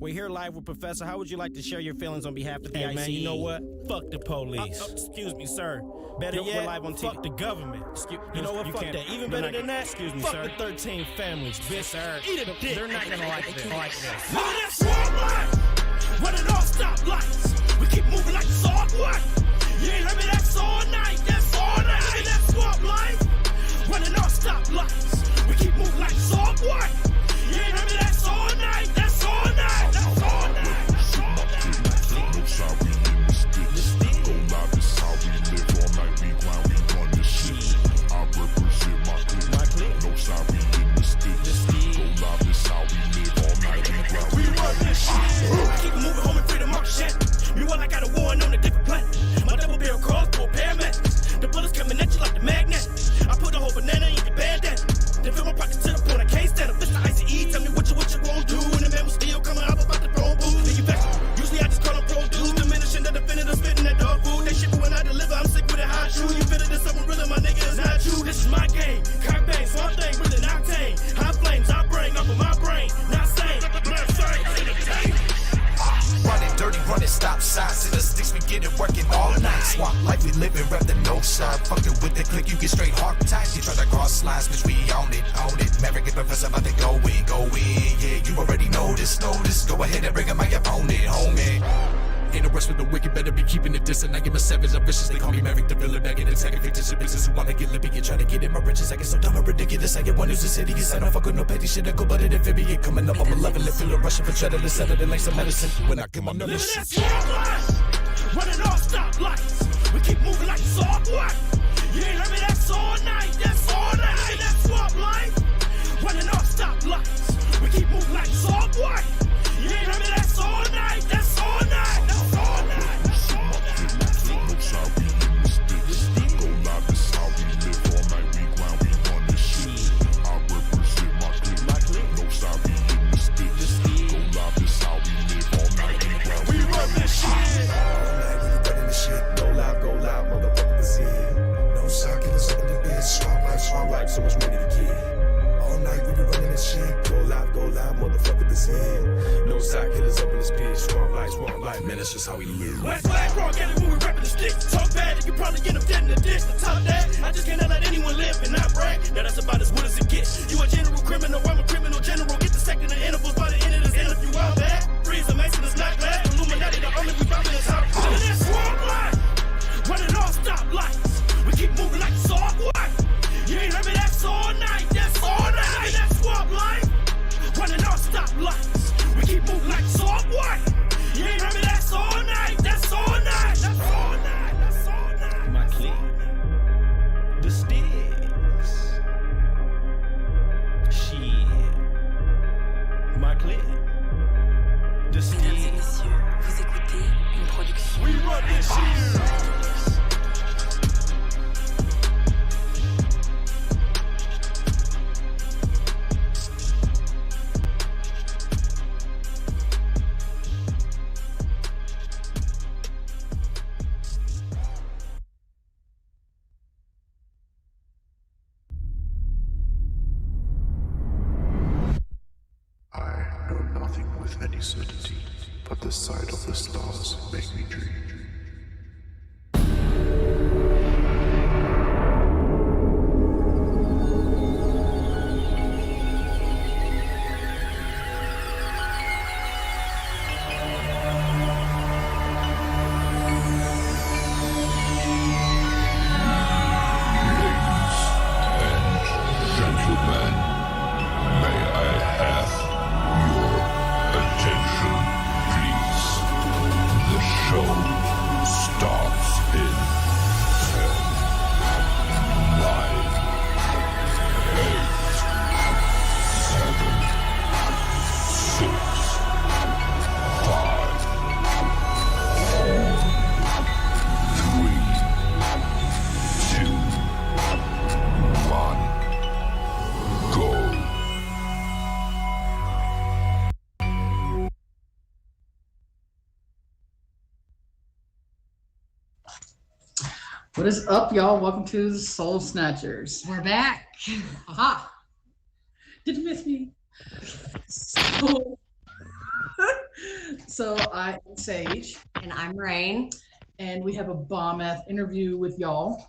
We're here live with Professor. How would you like to share your feelings on behalf of the Hey, ICE? man, you know what? Fuck the police. Excuse me, sir. Better We're yet, live on fuck TV. the government. You know what? Fuck that. Even better than that, excuse me, fuck sir. the 13 families, bitch. Sir, Eat a dick. they're not gonna like this. Look at that swamp life, running off stoplights. We keep moving like it's all what? You ain't heard me, that's all night, that's all night. Look at that swamp life, running off stoplights. We keep moving like it's all what? You ain't heard me, that's all night, that's all night, that's all night, that's all night. No side, we in the sticks. Go live, this how we live all night. We grind, we run this shit. I represent my clique. No side, we in the sticks. Go live, this how we live all night. We grind, We run this shit. Keep moving home and freedom mark shit. Meanwhile, I got a war on a different planet. My double barrel crossbow paramedics. The bullets coming at you like the magnet. I put a whole banana in your bandana. Then fill my pocket to the point I can't stand up. It's the ICE. Tell me what you won't do. And the man was still coming up about the throne booth. Then you vex. Usually I just call them pro dudes. Diminishing the definitive, spitting that dog food. They shit when I deliver. I'm sick with a hot shoe. You feel it in something really, my nigga is not you. This is my game. Cock bang, swamp thing, with an octane. High flames I bring off of my brain. Not sane. Not sane. Running dirty, running stop signs. In the sticks, we get it working all night. Swamp life, we live in, rep the no side. Fucking with the click, you get straight hard tight. You try to cross lines, bitch, we own it, own it. Maverick and Professor about to go in, go in. Yeah, you already know this, know this. Go ahead and bring up my opponent, homie. Ain't no rest for the wicked, better be keeping it distant. I give a savage, I'm vicious, they call me Maverick, the villain back in the second fictitious business who wanna get lippy, you try to get in my riches. I get so dumb and ridiculous, I get one who's a city, I don't fuck with no petty shit, I go but it amphibian. Coming up, I'm a level, feel a rushing for cheddar, let's settle it like some medicine. When I get my Look numbers. at that swamp life, running off stoplights. We keep moving like it's all what? You ain't heard me, that's all night, that's all night. Look at that swamp life, running off stoplights. We keep moving like it's all what? You ain't heard me, that's all night, that's all night, that's all night, that's all night, that's all night. no side, we in the sticks. Go live, this how we live all night. We grind, we run this shit. I represent my clique. No side, we in the sticks. Go live, this how we live all night. We run this shit. All night we be running this shit. Go loud, motherfucker, is here. No socket, let's open the bed. Swamp life, so much money to get. All night we be running this shit. Go loud, motherfucker, is here. No sock hitters up in this bitch. Swamp life, man, that's just how we live. West flag wrong, get it when we reppin' the stick. Talk bad, and you probably end up dead in the ditch. The top that, I just cannot let anyone live and not brag. Now that's about as good as it gets. You a general criminal, I'm a criminal general. Get the second of the intervals by the end of this interview. I'm bad. Freeze a mason is not glad. Illuminati, the only we bombing is hot. Look at that swamp life, running off stoplights. We keep moving like it's all what? You ain't heard me, that's all night, that's all night. Look at that swamp life, running off stoplights. We keep moving like it's all what? You ain't heard me, that's all night, that's all night, that's all night, that's all night. My clique. The sticks. Shit. My clique. The Mesdames et sticks. messieurs, vous écoutez une production. We run this shit. I know nothing with any certainty, but the sight of the stars make me dream. Gentlemen, may I have your attention, please? The show starts in 10, 9, 8, 7, 6, 5, 4, 3, 2, 1. Go. What is up, y'all? Welcome to the Soul Snatchers. We're back. Aha! Did you miss me? So, So I am Sage, And I'm Rain. and we have a bomb-ass interview with y'all.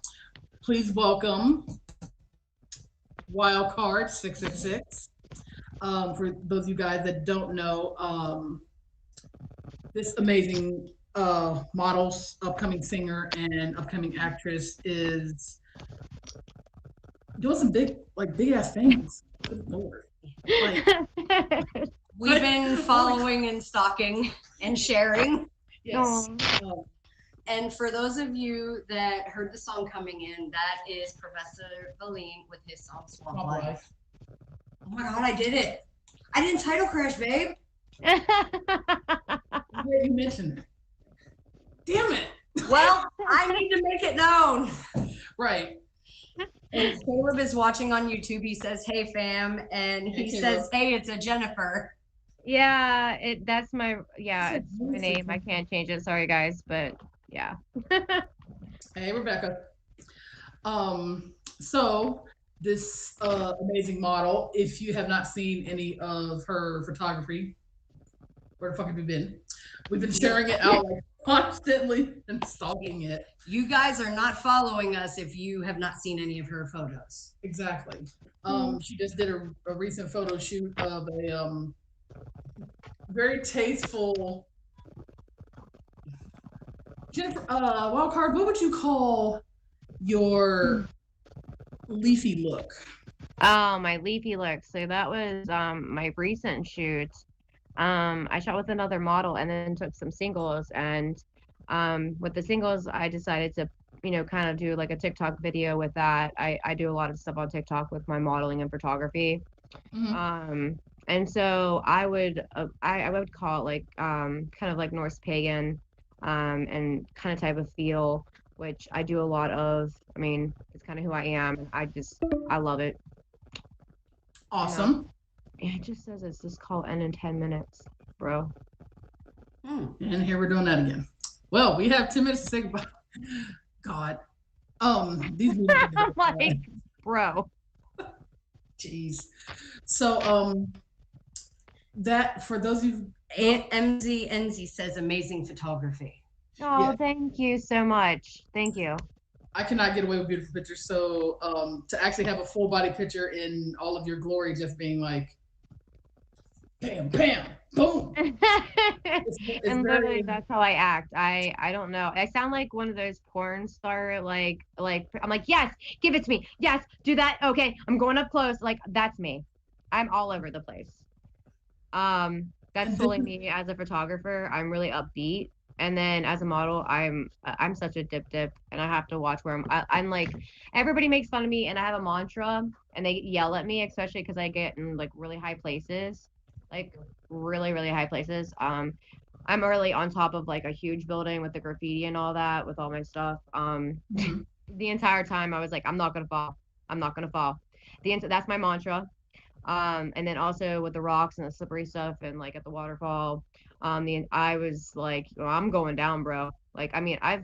Please welcome Wildcard 666. For those of you guys that don't know, this amazing model, upcoming singer, and upcoming actress is doing some big ass things. Good Lord. Like, We've been following and stalking and sharing. yes. And for those of you that heard the song coming in, that is Professor Valine with his song Swamp Swamp Life. Life. Oh my god, I did it. I didn't title crash, babe. Yeah, you mentioned it. Damn it. Well, I need to make it known. Right. And Caleb is watching on YouTube. He says, "Hey fam," and he Hey, says, "Hey, it's a Jennifer." Yeah, it's my name. I can't change it. Sorry guys, but yeah. Hey, Rebecca. So this amazing model, if you have not seen any of her photography, where the fuck have you been? We've been sharing it out like constantly and stalking it. You guys are not following us if you have not seen any of her photos. Exactly. She just did a recent photo shoot of a very tasteful Jennifer Wildcard, what would you call your leafy look? Oh, my leafy look. So that was my recent shoot. I shot with another model and then took some singles, and with the singles I decided to kind of do like a TikTok video with that. I do a lot of stuff on TikTok with my modeling and photography. And so I would call it like kind of like Norse pagan and kind of type of feel, which I do a lot of. I mean, it's kind of who I am. I love it. Awesome. It just says it's just called end in 10 minutes, bro. And here we're doing that again. Well, we have 10 minutes to say goodbye. God. These like, bro. Jeez. So that for those of you MZNZ says amazing photography. Oh, Yeah. Thank you so much. Thank you. I cannot get away with beautiful pictures. So to actually have a full body picture in all of your glory, just being like, bam, bam, boom. It's And very- literally, that's how I act. I don't know. I sound like one of those porn star like I'm like, yes, give it to me. Yes, do that. Okay, I'm going up close. Like that's me. I'm all over the place. That's totally me as a photographer. I'm really upbeat. And then as a model, I'm such a dip, and I have to watch where I'm like, everybody makes fun of me, and I have a mantra, and they yell at me, especially because I get in like really high places, like really, really high places. I'm really on top of like a huge building with the graffiti and all that, with all my stuff. The entire time I was like, I'm not gonna fall. I'm not gonna fall. That's my mantra. And then also with the rocks and the slippery stuff, and like at the waterfall. I was like, well, I'm going down, bro. Like, I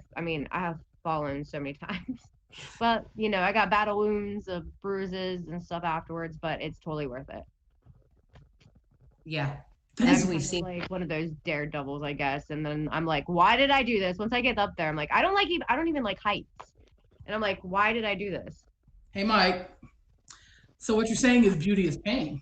have fallen so many times, but I got battle wounds of bruises and stuff afterwards, but it's totally worth it. Yeah. As we've seen, like one of those daredevils, I guess. And then I'm like, why did I do this? Once I get up there, I'm like, I don't even like heights. And I'm like, why did I do this? Hey, Mike. So what you're saying is beauty is pain.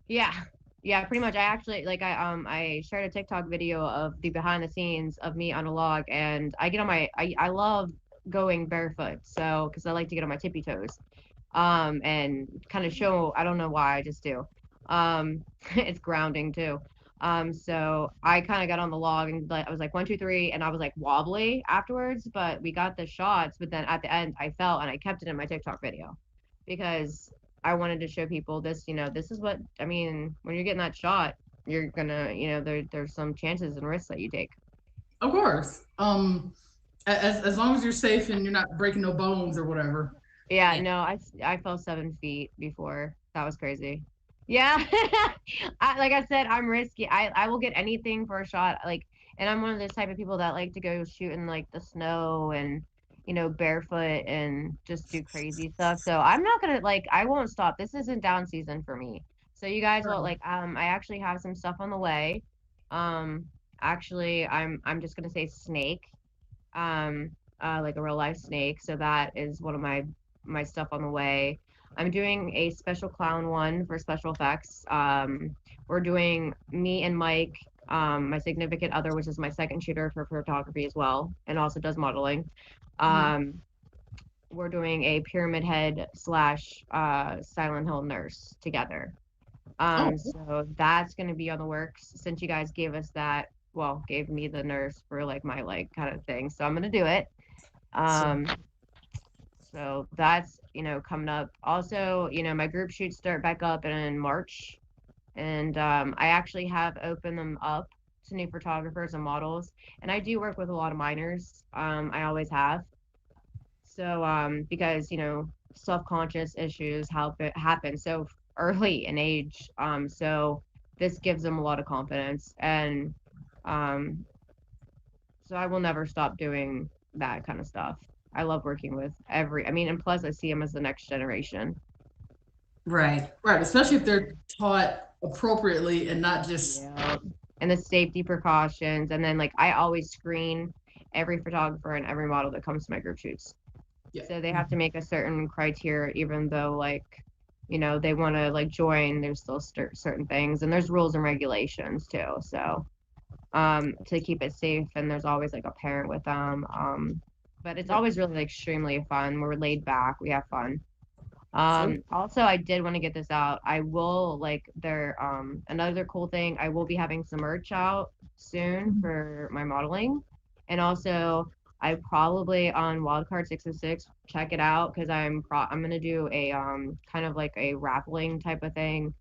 Yeah, pretty much. I actually I shared a TikTok video of the behind the scenes of me on a log, and I get on I love going barefoot, so because I like to get on my tippy toes, and kind of show. I don't know why, I just do. It's grounding too. So I kind of got on the log and I was like 1, 2, 3, and I was like wobbly afterwards, but we got the shots. But then at the end, I fell, and I kept it in my TikTok video because I wanted to show people this, this is what, when you're getting that shot, you're gonna, there's some chances and risks that you take. Of course. As long as you're safe and you're not breaking no bones or whatever. Yeah. No, I fell 7 feet before. That was crazy. Yeah. Like I said, I'm risky. I will get anything for a shot. Like, and I'm one of those type of people that like to go shoot in like the snow and barefoot and just do crazy stuff. So I'm not gonna I won't stop. This isn't down season for me. So you guys will I actually have some stuff on the way. Um, actually, I'm just gonna say snake. Um, like a real life snake. So that is one of my stuff on the way. I'm doing a special clown one for special effects. We're doing me and Mike, my significant other, which is my second shooter for photography as well, and also does modeling. Mhm. Um, we're doing a Pyramid Head slash Silent Hill nurse together. Oh, So that's gonna be on the works since you guys gave us that. Well, gave me the nurse for like my like kind of thing. So I'm gonna do it. so Um, so that's coming up. Also, my group shoots start back up in March, and I actually have opened them up to new photographers and models, and I do work with a lot of minors. I always have. So, because, self-conscious issues happen so early in age. So this gives them a lot of confidence. And um, so I will never stop doing that kind of stuff. I love working with and plus I see them as the next generation. right, right. Especially if they're taught appropriately and not just Yeah. And the safety precautions. And then, like, I always screen every photographer and every model that comes to my group shoots. yeah. So they have to make a certain criteria, even though like, they want to like join. There's still certain things, and there's rules and regulations too. So to keep it safe, and there's always like a parent with them. But it's Yep. always really like, extremely fun. We're laid back. We have fun. So Also, I did want to get this out. I will like there. Another cool thing. I will be having some merch out soon for my modeling, and also I probably on Wildcard 606 check it out because I'm gonna do a kind of like a raffling type of thing,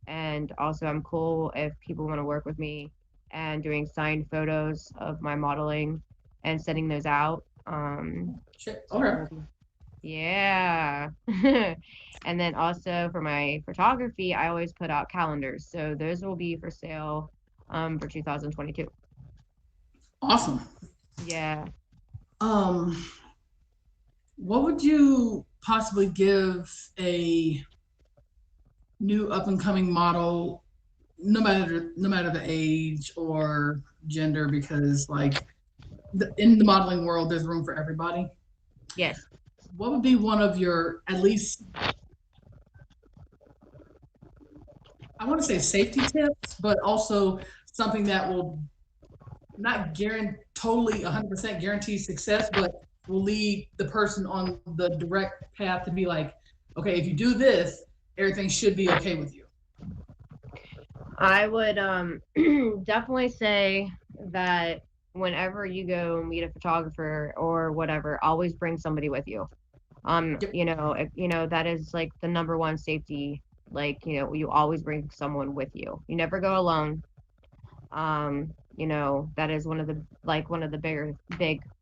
and also I'm cool if people want to work with me and doing signed photos of my modeling and sending those out. shit. So Okay. we'll be yeah. And then also for my photography, I always put out calendars. So those will be for sale for 2022. Awesome. Yeah. Um, what would you possibly give a new up and coming model, no matter the age or gender, because like in the modeling world, there's room for everybody. Yes. What would be one of your at least I want to say safety tips, but also something that will not guarantee totally 100% guarantee success, but will lead the person on the direct path to be like, okay, if you do this, everything should be okay with you. I would definitely say that whenever you go meet a photographer or whatever, always bring somebody with you. Yep. That is like the number one safety. Like, you always bring someone with you. You never go alone. That is one of the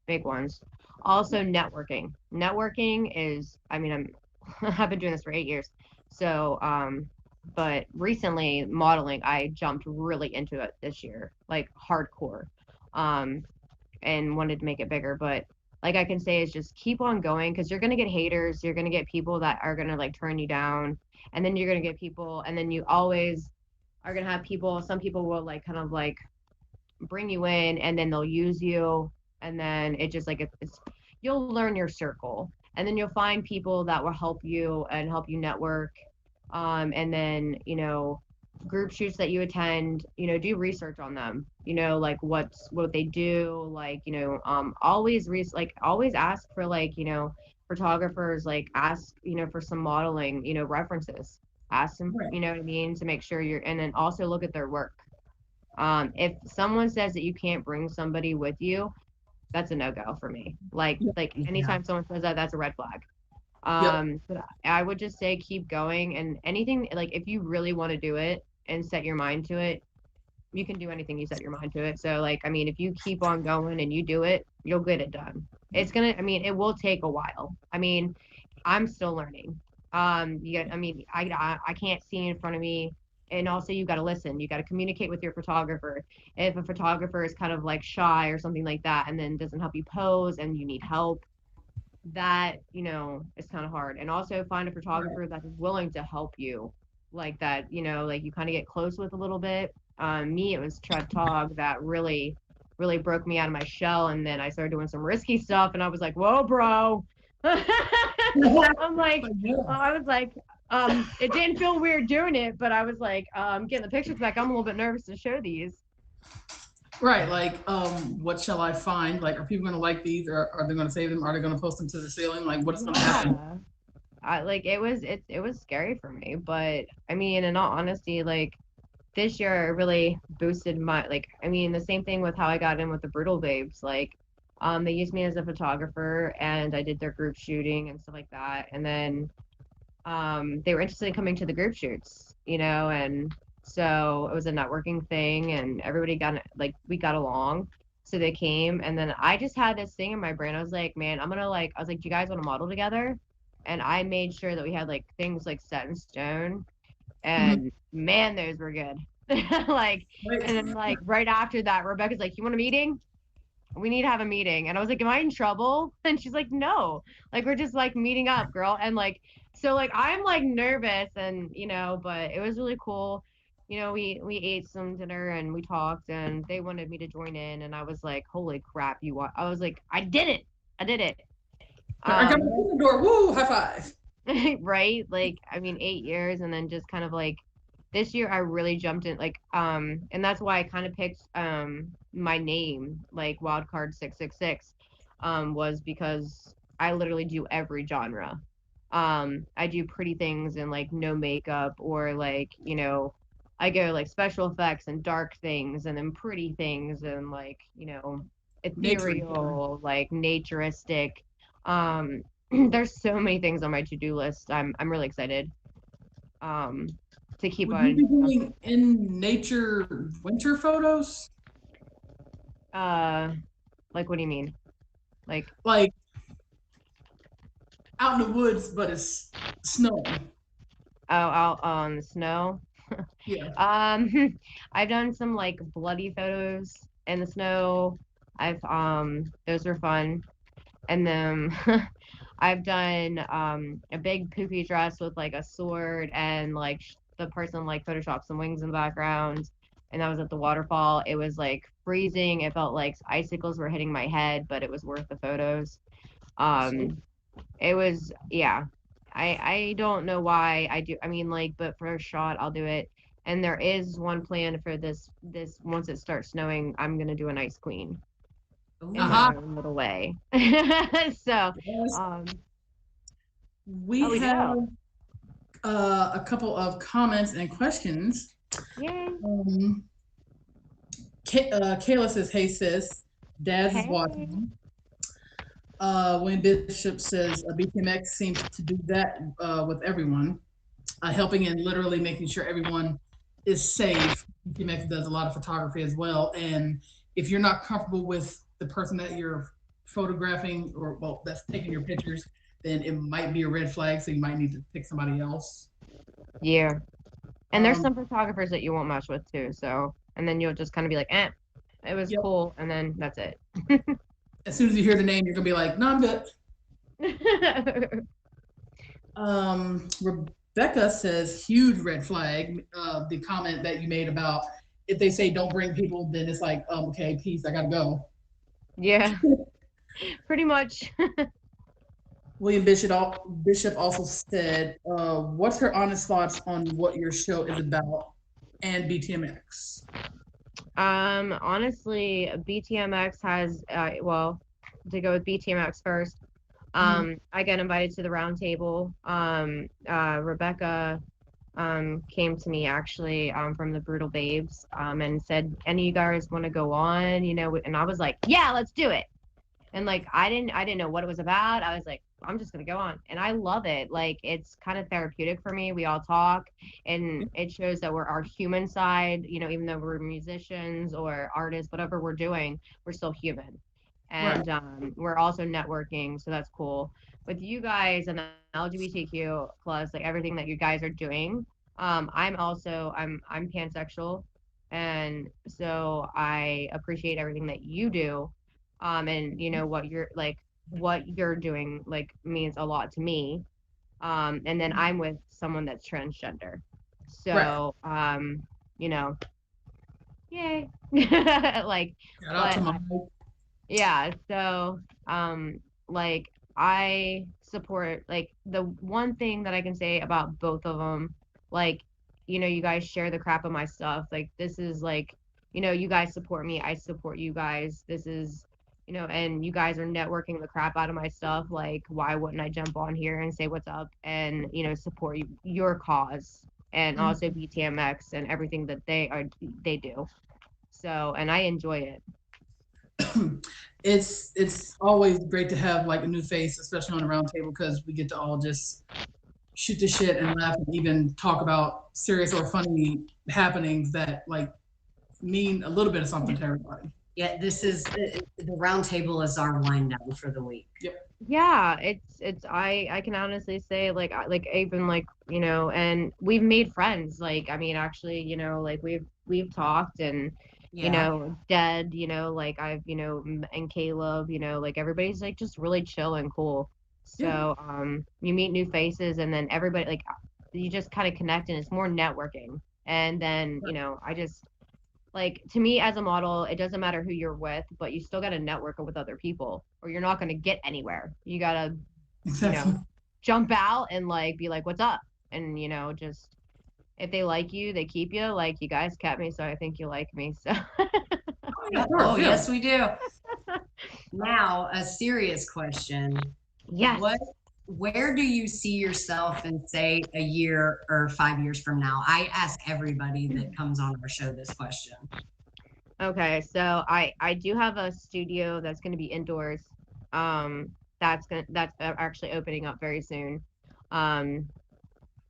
big ones. Also, networking is, I've been doing this for 8 years. So but recently modeling, I jumped really into it this year, like hardcore, um and wanted to make it bigger. But like I can say is just keep on going, because you're going to get haters, you're going to get people that are going to like turn you down, and then you're going to get people, and then you always are going to have people. Some people will like kind of like bring you in, and then they'll use you, and then it just like it's you'll learn your circle, and then you'll find people that will help you and help you network. And then group shoots that you attend, do research on them, like what they do, like always ask for like photographers, like ask for some modeling references, ask them, Right. you know what I mean, to make sure you're, and then also look at their work. If someone says that you can't bring somebody with you, that's a no-go for me. Like Yeah. anytime someone says that, that's a red flag. Yep. But I would just say keep going, and anything, like if you really want to do it and set your mind to it, you can do anything you set your mind to it. So like, if you keep on going and you do it, you'll get it done. It will take a while. I'm still learning. I can't see in front of me. And also you got to listen, you got to communicate with your photographer. If a photographer is kind of like shy or something like that, and then doesn't help you pose and you need help, that is kind of hard. And also find a Right. photographer that is willing to help you, like that, like you kind of get close with a little bit, me, it was Tread Talk that really broke me out of my shell. And then I started doing some risky stuff, and I was like, whoa, bro. I'm like, I was like, it didn't feel weird doing it, but I was like, getting the pictures back. I'm a little bit nervous to show these. Right, like, what shall I find? Like, are people gonna like these, or are they gonna save them? Are they gonna post them to the ceiling? Like, what's gonna happen? It was scary for me, but I mean, in all honesty, like this year it really boosted my, like, I mean, the same thing with how I got in with the Brutal Babes. Like, they used me as a photographer, and I did their group shooting and stuff like that. And then they were interested in coming to the group shoots, and so it was a networking thing, and everybody got, like, we got along. So they came, and then I just had this thing in my brain. I was like, man, I was like, do you guys want to model together? And I made sure that we had like things like set in stone, and man, those were good. Like, and then like right after that, Rebecca's like, you want a meeting? We need to have a meeting. And I was like, am I in trouble? And she's like, no, like, we're just like meeting up, girl. And like, so like, I'm like nervous, and but it was really cool. We ate some dinner and we talked, and they wanted me to join in, and I was like, holy crap, I was like, I did it. I got the door. Woo! High five. Right? Like, I mean, 8 years, and then just kind of like this year I really jumped in, like, and that's why I kind of picked my name, like Wildcard 666, was because I literally do every genre. I do pretty things and like no makeup, or like, I go like special effects and dark things, and then pretty things, and like, ethereal, like naturistic. There's so many things on my to-do list. I'm really excited to keep Would on. you be doing in nature winter photos? Like, what do you mean? Like out in the woods, but it's snowing. out on the snow? Yeah. I've done some like bloody photos in the snow. Those were fun. And then I've done a big poofy dress with like a sword, and like the person like photoshopped some wings in the background, and that was at the waterfall. It was like freezing. It felt like icicles were hitting my head, but it was worth the photos. It was, yeah. I don't know why I do. I mean, like, but for a shot, I'll do it. And there is one plan for this once it starts snowing, I'm gonna do an ice queen in my own little way. So, we have a couple of comments and questions. Yay. Kayla says, hey sis, Daz is watching. When Bishop says BTMX seems to do that with everyone, helping and literally making sure everyone is safe. BTMX does a lot of photography as well, and if you're not comfortable with the person that you're photographing, or well, that's taking your pictures, then it might be a red flag. So you might need to pick somebody else. Yeah, and there's some photographers that you won't mess with too. So, and then you'll just kind of be like, it was cool, and then that's it. As soon as you hear the name, you're gonna be like, no, I'm good. Rebecca says, huge red flag. The comment that you made about if they say don't bring people, then it's like, okay, peace, I gotta go. Yeah, pretty much. William Bishop also said, what's her honest thoughts on what your show is about and BTMX? Honestly, BTMX has, well, to go with BTMX first, I got invited to the round table. Rebecca came to me actually from the Brutal Babes and said, any of you guys want to go on, and I was like, yeah, let's do it. And like, I didn't know what it was about. I was like, I'm just gonna go on, and I love it. Like, it's kind of therapeutic for me. We all talk, and it shows that we're our human side. Even though we're musicians or artists, whatever we're doing, we're still human, and we're also networking. So that's cool. With you guys and LGBTQ plus, like everything that you guys are doing, I'm pansexual, and so I appreciate everything that you do, and what you're doing like means a lot to me, and then I'm with someone that's transgender, so yay. Like, Shout out to but my yeah, so like I support like the one thing that I can say about both of them, like, you guys share the crap of my stuff. Like this is like, you guys support me, I support you guys. This is, and you guys are networking the crap out of my stuff. Like, why wouldn't I jump on here and say what's up and, support your cause and also BTMX and everything that they do. So, and I enjoy it. It's always great to have like a new face, especially on the round table, because we get to all just shoot the shit and laugh and even talk about serious or funny happenings that like mean a little bit of something to everybody. Yeah, this is the round table is our wind down for the week. Yeah, it's I can honestly say like like even like and we've made friends. Like I mean actually like we've talked and Dead, like I've, and Caleb, like everybody's like just really chill and cool. So, you meet new faces and then everybody, like, you just kind of connect and it's more networking. And then, I just, like, to me as a model, it doesn't matter who you're with, but you still got to network with other people or you're not going to get anywhere. You got to, Exactly. jump out and, like, be like, what's up? And, just if they like you, they keep you. Like you guys kept me, so I think you like me. So. Oh, yes, we do. Now, a serious question. Yes. Where do you see yourself in, say, a year or 5 years from now? I ask everybody that comes on our show this question. Okay, so I do have a studio that's going to be indoors. That's actually opening up very soon. In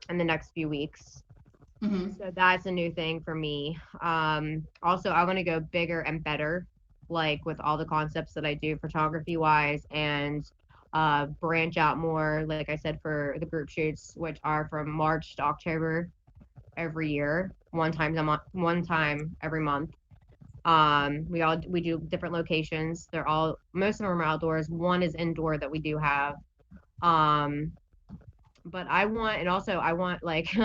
the next few weeks. So that's a new thing for me. Also, I want to go bigger and better, like with all the concepts that I do photography wise and branch out more, like I said, for the group shoots, which are from March to October every year, one time every month. We do different locations. Most of them are outdoors. One is indoor that we do have. But I want like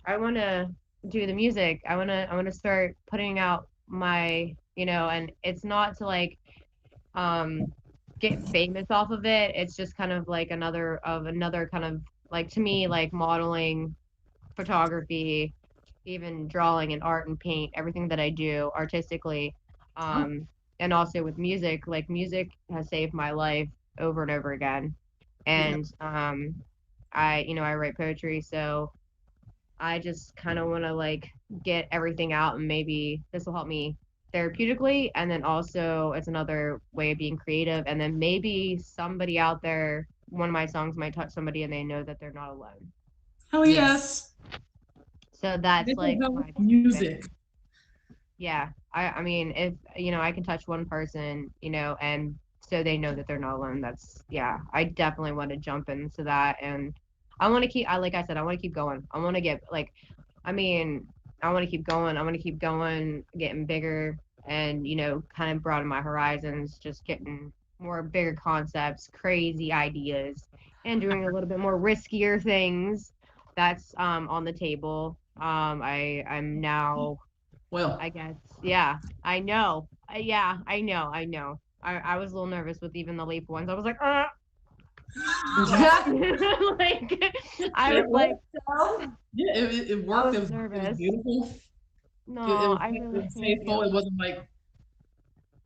I want to do the music. I want to start putting out my, and it's not to like get famous off of it. It's just kind of like another kind of like, to me, like modeling, photography, even drawing and art and paint, everything that I do artistically. And also with music, like music has saved my life over and over again. And I write poetry, so I just kind of want to like get everything out, and maybe this will help me therapeutically, and then also it's another way of being creative, and then maybe somebody out there, one of my songs might touch somebody and they know that they're not alone. Oh yes. So that's like my music. Yeah, I mean, if I can touch one person, and so they know that they're not alone. I definitely want to jump into that, and I want to keep. Like I said, I want to keep going. I want to get like, I want to keep going. I want to keep going, getting bigger, and kind of broaden my horizons. Just getting more bigger concepts, crazy ideas, and doing a little bit more riskier things. That's on the table. I'm now. Well, I guess. Yeah, I know. I know. I was a little nervous with even the leap ones. I was like, like I was like, yeah, it worked. It was beautiful. No, it was faithful. It wasn't like,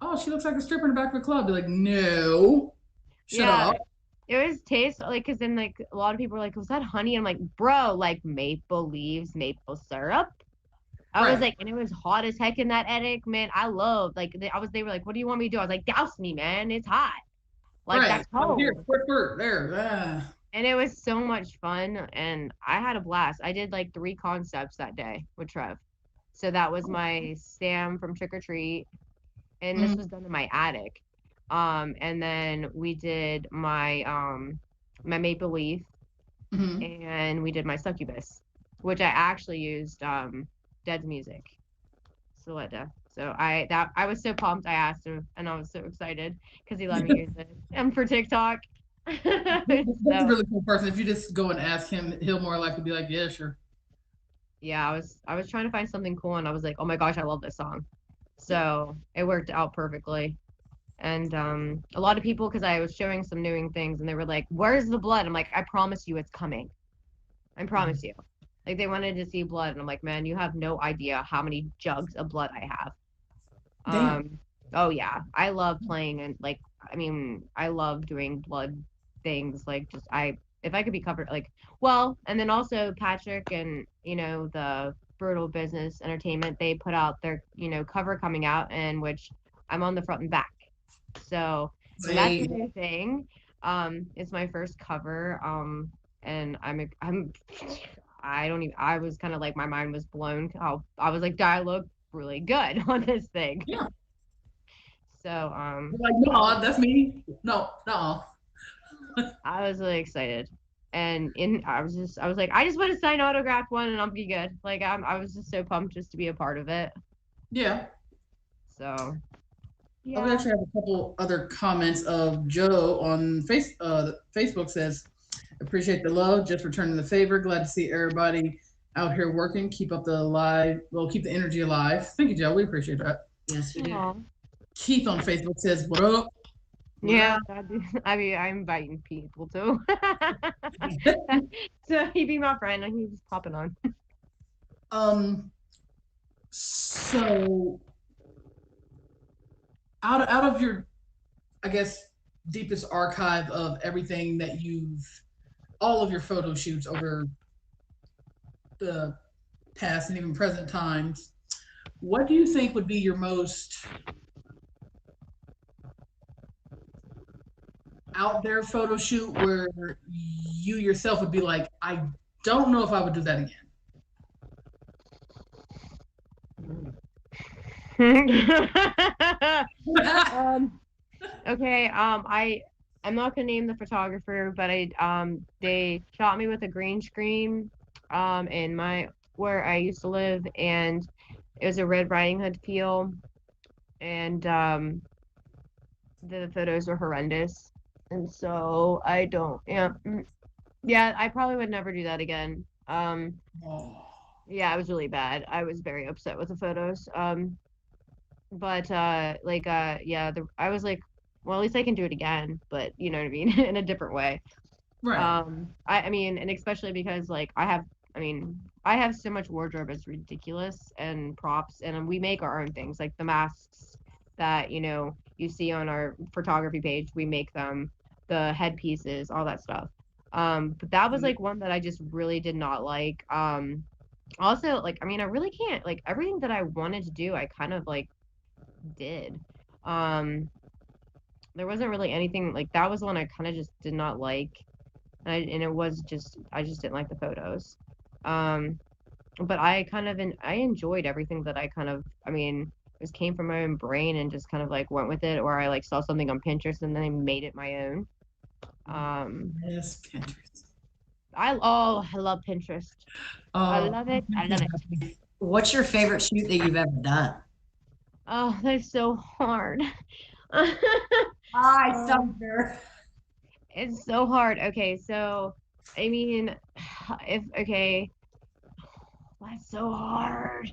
oh, she looks like a stripper in the back of a club. Be like, no, shut up. It was tasteful, like, because then like a lot of people were like, was that honey? I'm like, bro, like maple leaves, maple syrup. I was like, and it was hot as heck in that attic, man. I loved, like, they were like, what do you want me to do? I was like, douse me, man. It's hot. Like, that's cold. Here, there. And it was so much fun, and I had a blast. I did like 3 concepts that day with Trev. So that was my Sam from Trick or Treat, and this was done in my attic. And then we did my my maple leaf, and we did my succubus, which I actually used Dead's music, Soletta. So I was so pumped. I asked him, and I was so excited because he let me use it. And for TikTok. That's a really cool person. If you just go and ask him, he'll more likely be like, yeah, sure. yeah, I was trying to find something cool, and I was like, oh my gosh, I love this song. So it worked out perfectly. And a lot of people, because I was showing some newing things, and they were like, "Where's the blood?" I'm like, "I promise you, it's coming. I promise you." Like they wanted to see blood, and I'm like, "Man, you have no idea how many jugs of blood I have." Damn. Oh yeah, I love playing and like, I mean, I love doing blood things. Like just if I could be covered, like, well, and then also Patrick and the Brutal Business Entertainment, they put out their cover coming out, in which I'm on the front and back. So that's a Wait. new thing. It's my first cover. And I don't even. I was kind of like my mind was blown. How I was like, I look really good on this thing. Yeah. So You're like, I no, was that's me. No, no. I was really excited. And I was like, I just want to sign autographed one and I'll be good. Like I was just so pumped just to be a part of it. Yeah. So We yeah. actually have a couple other comments of Joe on Facebook says, appreciate the love, just returning the favor. Glad to see everybody out here working. Keep up keep the energy alive. Thank you, Joe. We appreciate that. Yes, we do. Aw. Keith on Facebook says, what up? Yeah, I mean, I'm inviting people too. So he be my friend and he's popping on. So out of your, I guess, deepest archive of everything that all of your photo shoots over the past and even present times, what do you think would be your most out there photo shoot where you yourself would be like, I don't know if I would do that again? Okay, I'm not gonna name the photographer, but they shot me with a green screen in my where I used to live, and it was a Red Riding Hood feel, and the photos were horrendous, and so I don't yeah, I probably would never do that again. Oh, Yeah, it was really bad. I was very upset with the photos. But yeah, I was like, well, at least I can do it again, but you know what I mean, in a different way. right. I mean, and especially because like I have so much wardrobe, it's ridiculous, and props, and we make our own things, like the masks that you see on our photography page, we make them, the headpieces, all that stuff. But that was like one that I just really did not like. Also, like, I mean, I really can't, like, everything that I wanted to do, I kind of like did. Um, there wasn't really anything like that was one I kind of just did not like, and it was just I just didn't like the photos. Um, but I enjoyed everything that I kind of I mean just came from my own brain and just kind of like went with it, or I like saw something on Pinterest and then I made it my own. Yes, Pinterest. I love Pinterest. I Oh, love it. I love it. What's your favorite shoot that you've ever done? Oh, that's so hard. I Um, stumped her. it's so hard. Okay, so I mean, if okay, that's so hard.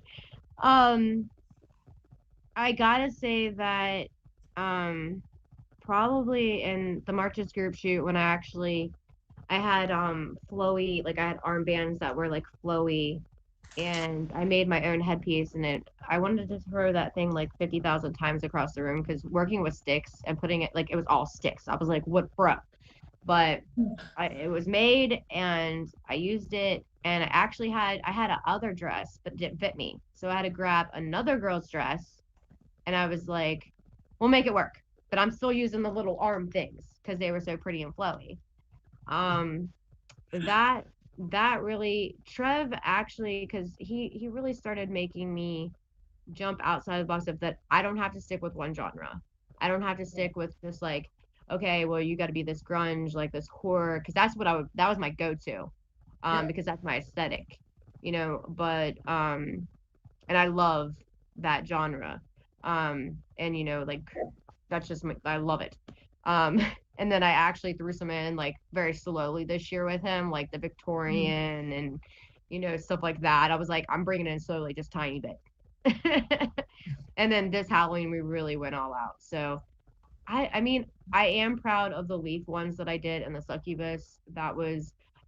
Um, I gotta say that probably in the Marches group shoot when I had flowy, like I had armbands that were like flowy, and I made my own headpiece, and I wanted to throw that thing like 50,000 times across the room because working with sticks and putting it like it was all sticks. I was like, what bro? But it was made and I used it, and I had a other dress but it didn't fit me, so I had to grab another girl's dress, and I was like, we'll make it work, but I'm still using the little arm things because they were so pretty and flowy. um that that really Trev actually, because he really started making me jump outside the box of that I don't have to stick with one genre. I don't have to stick with just like, okay, well you got to be this grunge, like this horror, because that was my go-to, yeah. because that's my aesthetic, but and I love that genre, and like that's just I love it. um and then I actually threw some in like very slowly this year with him, like the Mm. Victorian and stuff like that. I was like, I'm bringing it in slowly, just tiny bit. And then this Halloween, we really went all out. So I mean, I am proud of the leaf ones that I did and the succubus.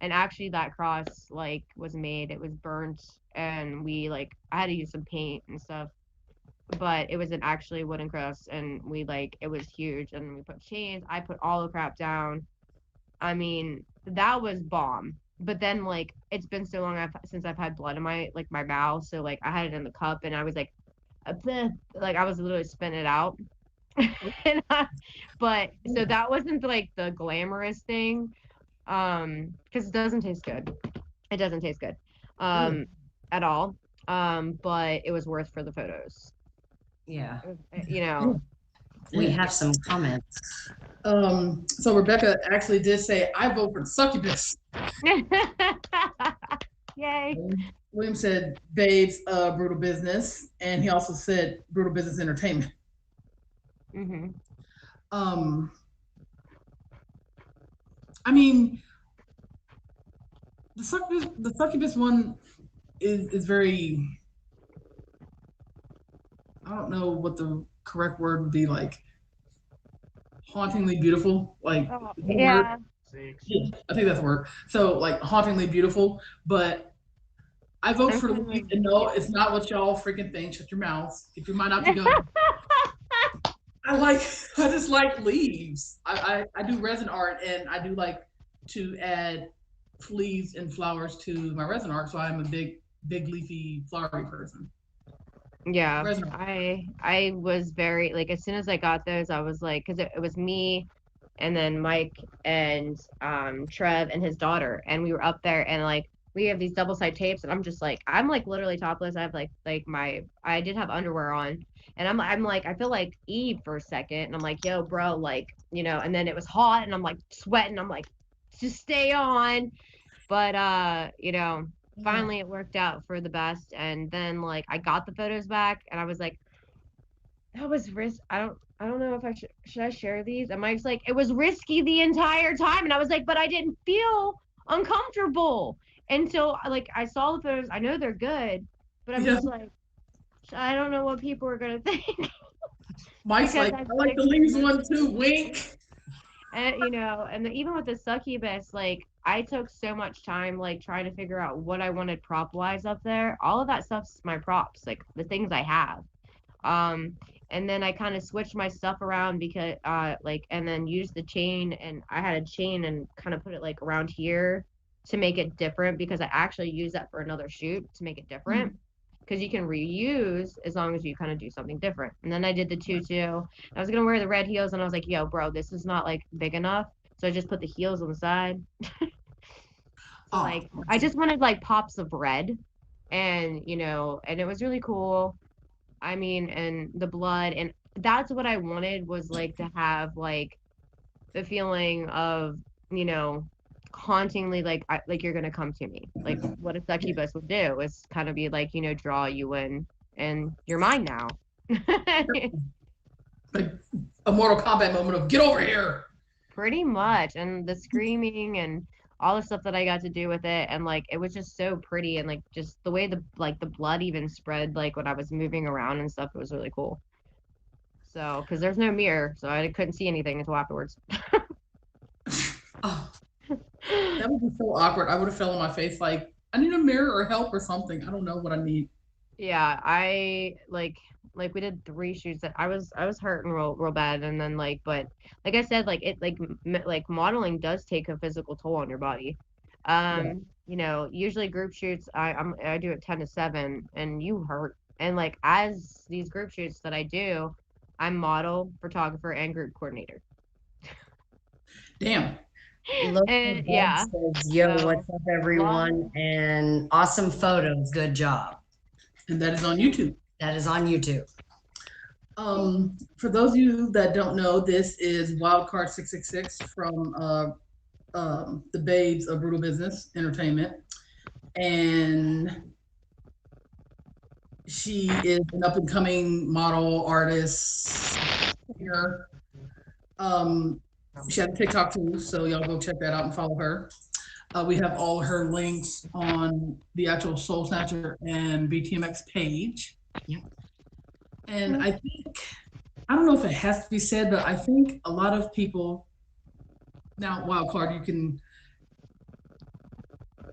And actually that cross was made. It was burnt, and I had to use some paint and stuff, but it was an actually wooden cross, and it was huge, and we put chains. I put all the crap down. I mean, that was bomb. But then it's been so long since I've had blood in my my mouth, so I had it in the cup, and I was I was literally spitting it out. But so that wasn't the glamorous thing, because it doesn't taste good. It doesn't taste good, at all. But it was worth for the photos. Yeah. We have some comments. So Rebecca actually did say, I vote for succubus. Yay. William said Babes, Brutal Business, and he also said Brutal Business Entertainment. Mm-hmm. I mean, the succubus one is very, I don't know what the correct word would be, hauntingly beautiful. Yeah. Yeah, I think that's the word. So hauntingly beautiful, but I vote for the leaf, and no, it's not what y'all freaking think. Shut your mouths. Get your mind out the gun. I just like leaves. I do resin art, and I do like to add leaves and flowers to my resin art. So I'm a big leafy flowery person. Yeah, I was very as soon as I got those, I was because it was me, and then Mike and Trev and his daughter, and we were up there, and we have these double side tapes, and I'm just I'm literally topless. I have I did have underwear on, and I'm I feel like Eve for a second, and I'm yo bro, and then it was hot, and I'm sweating, I'm just stay on, but finally it worked out for the best. And then I got the photos back, and I was that was risk. I don't know if I should I share these. And Mike's it was risky the entire time, and I was but I didn't feel uncomfortable until I saw the photos. I know they're good, but I'm just I don't know what people are gonna think. Mike's I like the leaves one too, wink. And and even with the succubus, I took so much time trying to figure out what I wanted prop wise up there. All of that stuff's my props, the things I have. And then I kind of switched my stuff around because and then used the chain, and I had a chain and kind of put it around here to make it different, because I actually use that for another shoot to make it different, because you can reuse as long as you kind of do something different. And then I did the tutu. I was gonna wear the red heels, and I was yo bro, this is not big enough, so I just put the heels on the side. So, I just wanted pops of red, and and it was really cool. I mean, and the blood, and that's what I wanted, was to have the feeling of hauntingly you're gonna come to me, what a succubus would do is kind of be draw you in, and you're mine now. A Mortal Kombat moment of get over here. Pretty much. And the screaming and all the stuff that I got to do with it, and it was just so pretty, and just the way the blood even spread when I was moving around and stuff, it was really cool. So because there's no mirror, so I couldn't see anything until afterwards. Oh, that would be so awkward. I would have fell on my face I need a mirror or help or something. I don't know what I need. Yeah, I we did 3 shoots that I was hurting real bad, and then but I said it modeling does take a physical toll on your body. Usually group shoots I do it 10 to 7, and you hurt, and as these group shoots that I do, I'm model, photographer, and group coordinator. Damn. And, yeah. Says, yo, what's up, everyone? And awesome photos. Good job. And that is on YouTube. That is on YouTube. For those of you that don't know, this is Wildcard 666 from the Babes of Brutal Business Entertainment, and she is an up and coming model, artist, singer. She has a TikTok too, so y'all go check that out and follow her. We have all her links on the actual Soul Snatcher and BTMX page. Yep. And I think, I don't know if it has to be said, but I think a lot of people, now Wildcard, you can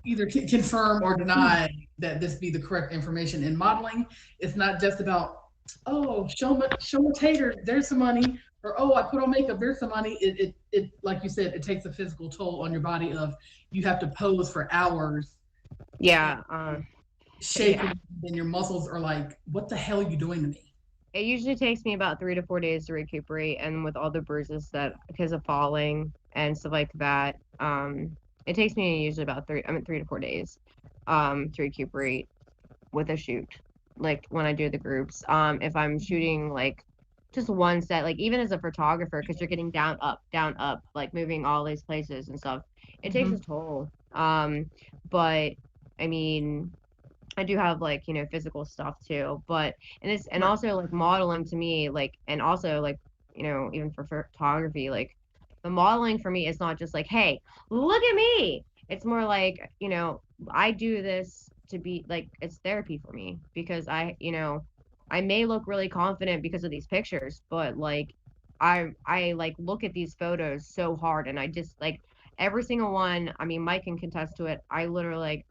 either confirm or deny that this be the correct information. In modeling, it's not just about, oh, show my tater, there's some money, or oh, I put on makeup, there's some money. It like you said, it takes a physical toll on your body of you have to pose for hours. Yeah. Shaking, and your muscles are like, what the hell are you doing to me? It usually takes me about 3 to 4 days to recuperate, and with all the bruises that because of falling and stuff like that, it takes me usually about 3 to 4 days to recuperate with a shoot. Like when I do the groups, if I'm shooting like just one set, like even as a photographer, because you're getting down, up, like moving all these places and stuff, it takes a toll. But I mean, I do have like, you know, physical stuff too, but and also like modeling to me, like, and also like, you know, even for photography, like the modeling for me is not just like, hey, look at me. It's more like, you know, I do this to be like, it's therapy for me because you know, I may look really confident because of these pictures, but like I like look at these photos so hard and I just like every single one. I mean, Mike can contest to it. I literally like,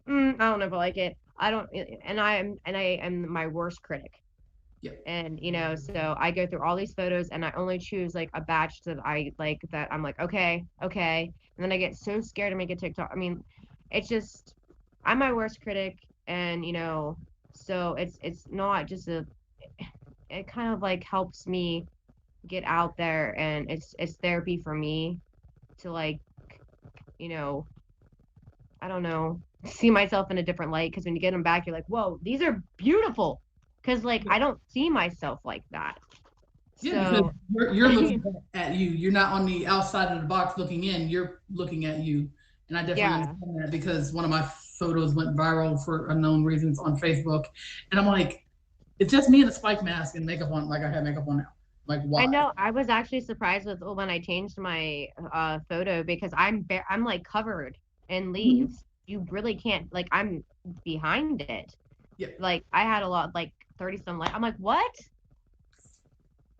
I don't know if I like it. I don't, and I am my worst critic. Yep. And you know, so I go through all these photos and I only choose like a batch that I like that I'm like, okay. And then I get so scared to make a TikTok. I mean, it's just I'm my worst critic and you know, so it's not just it kind of like helps me get out there and it's therapy for me to like, you know, I don't know, see myself in a different light because when you get them back, you're like, whoa, these are beautiful. Because like I don't see myself like that. Yeah, So because you're looking at you. You're not on the outside of the box looking in. You're looking at you, and I definitely understand that because one of my photos went viral for unknown reasons on Facebook, and I'm like, it's just me in a spike mask and makeup on, like I have makeup on now. Like why? I know I was actually surprised with when I changed my photo because I'm like covered in leaves. You really can't like I'm behind it. Yeah. Like I had a lot like 30 some light. I'm like, what?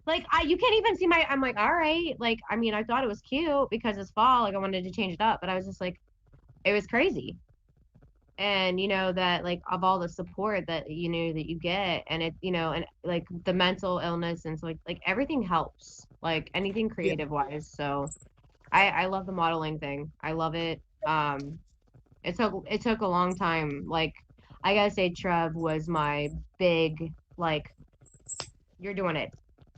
Like you can't even see my I'm like, all right. Like I mean I thought it was cute because it's fall, like I wanted to change it up, but I was just like it was crazy. And you know that like of all the support that you know that you get and it you know and like the mental illness and so like everything helps like anything creative wise. So I love the modeling thing. I love it. It took a long time. Like I gotta say Trev was my big like you're doing it.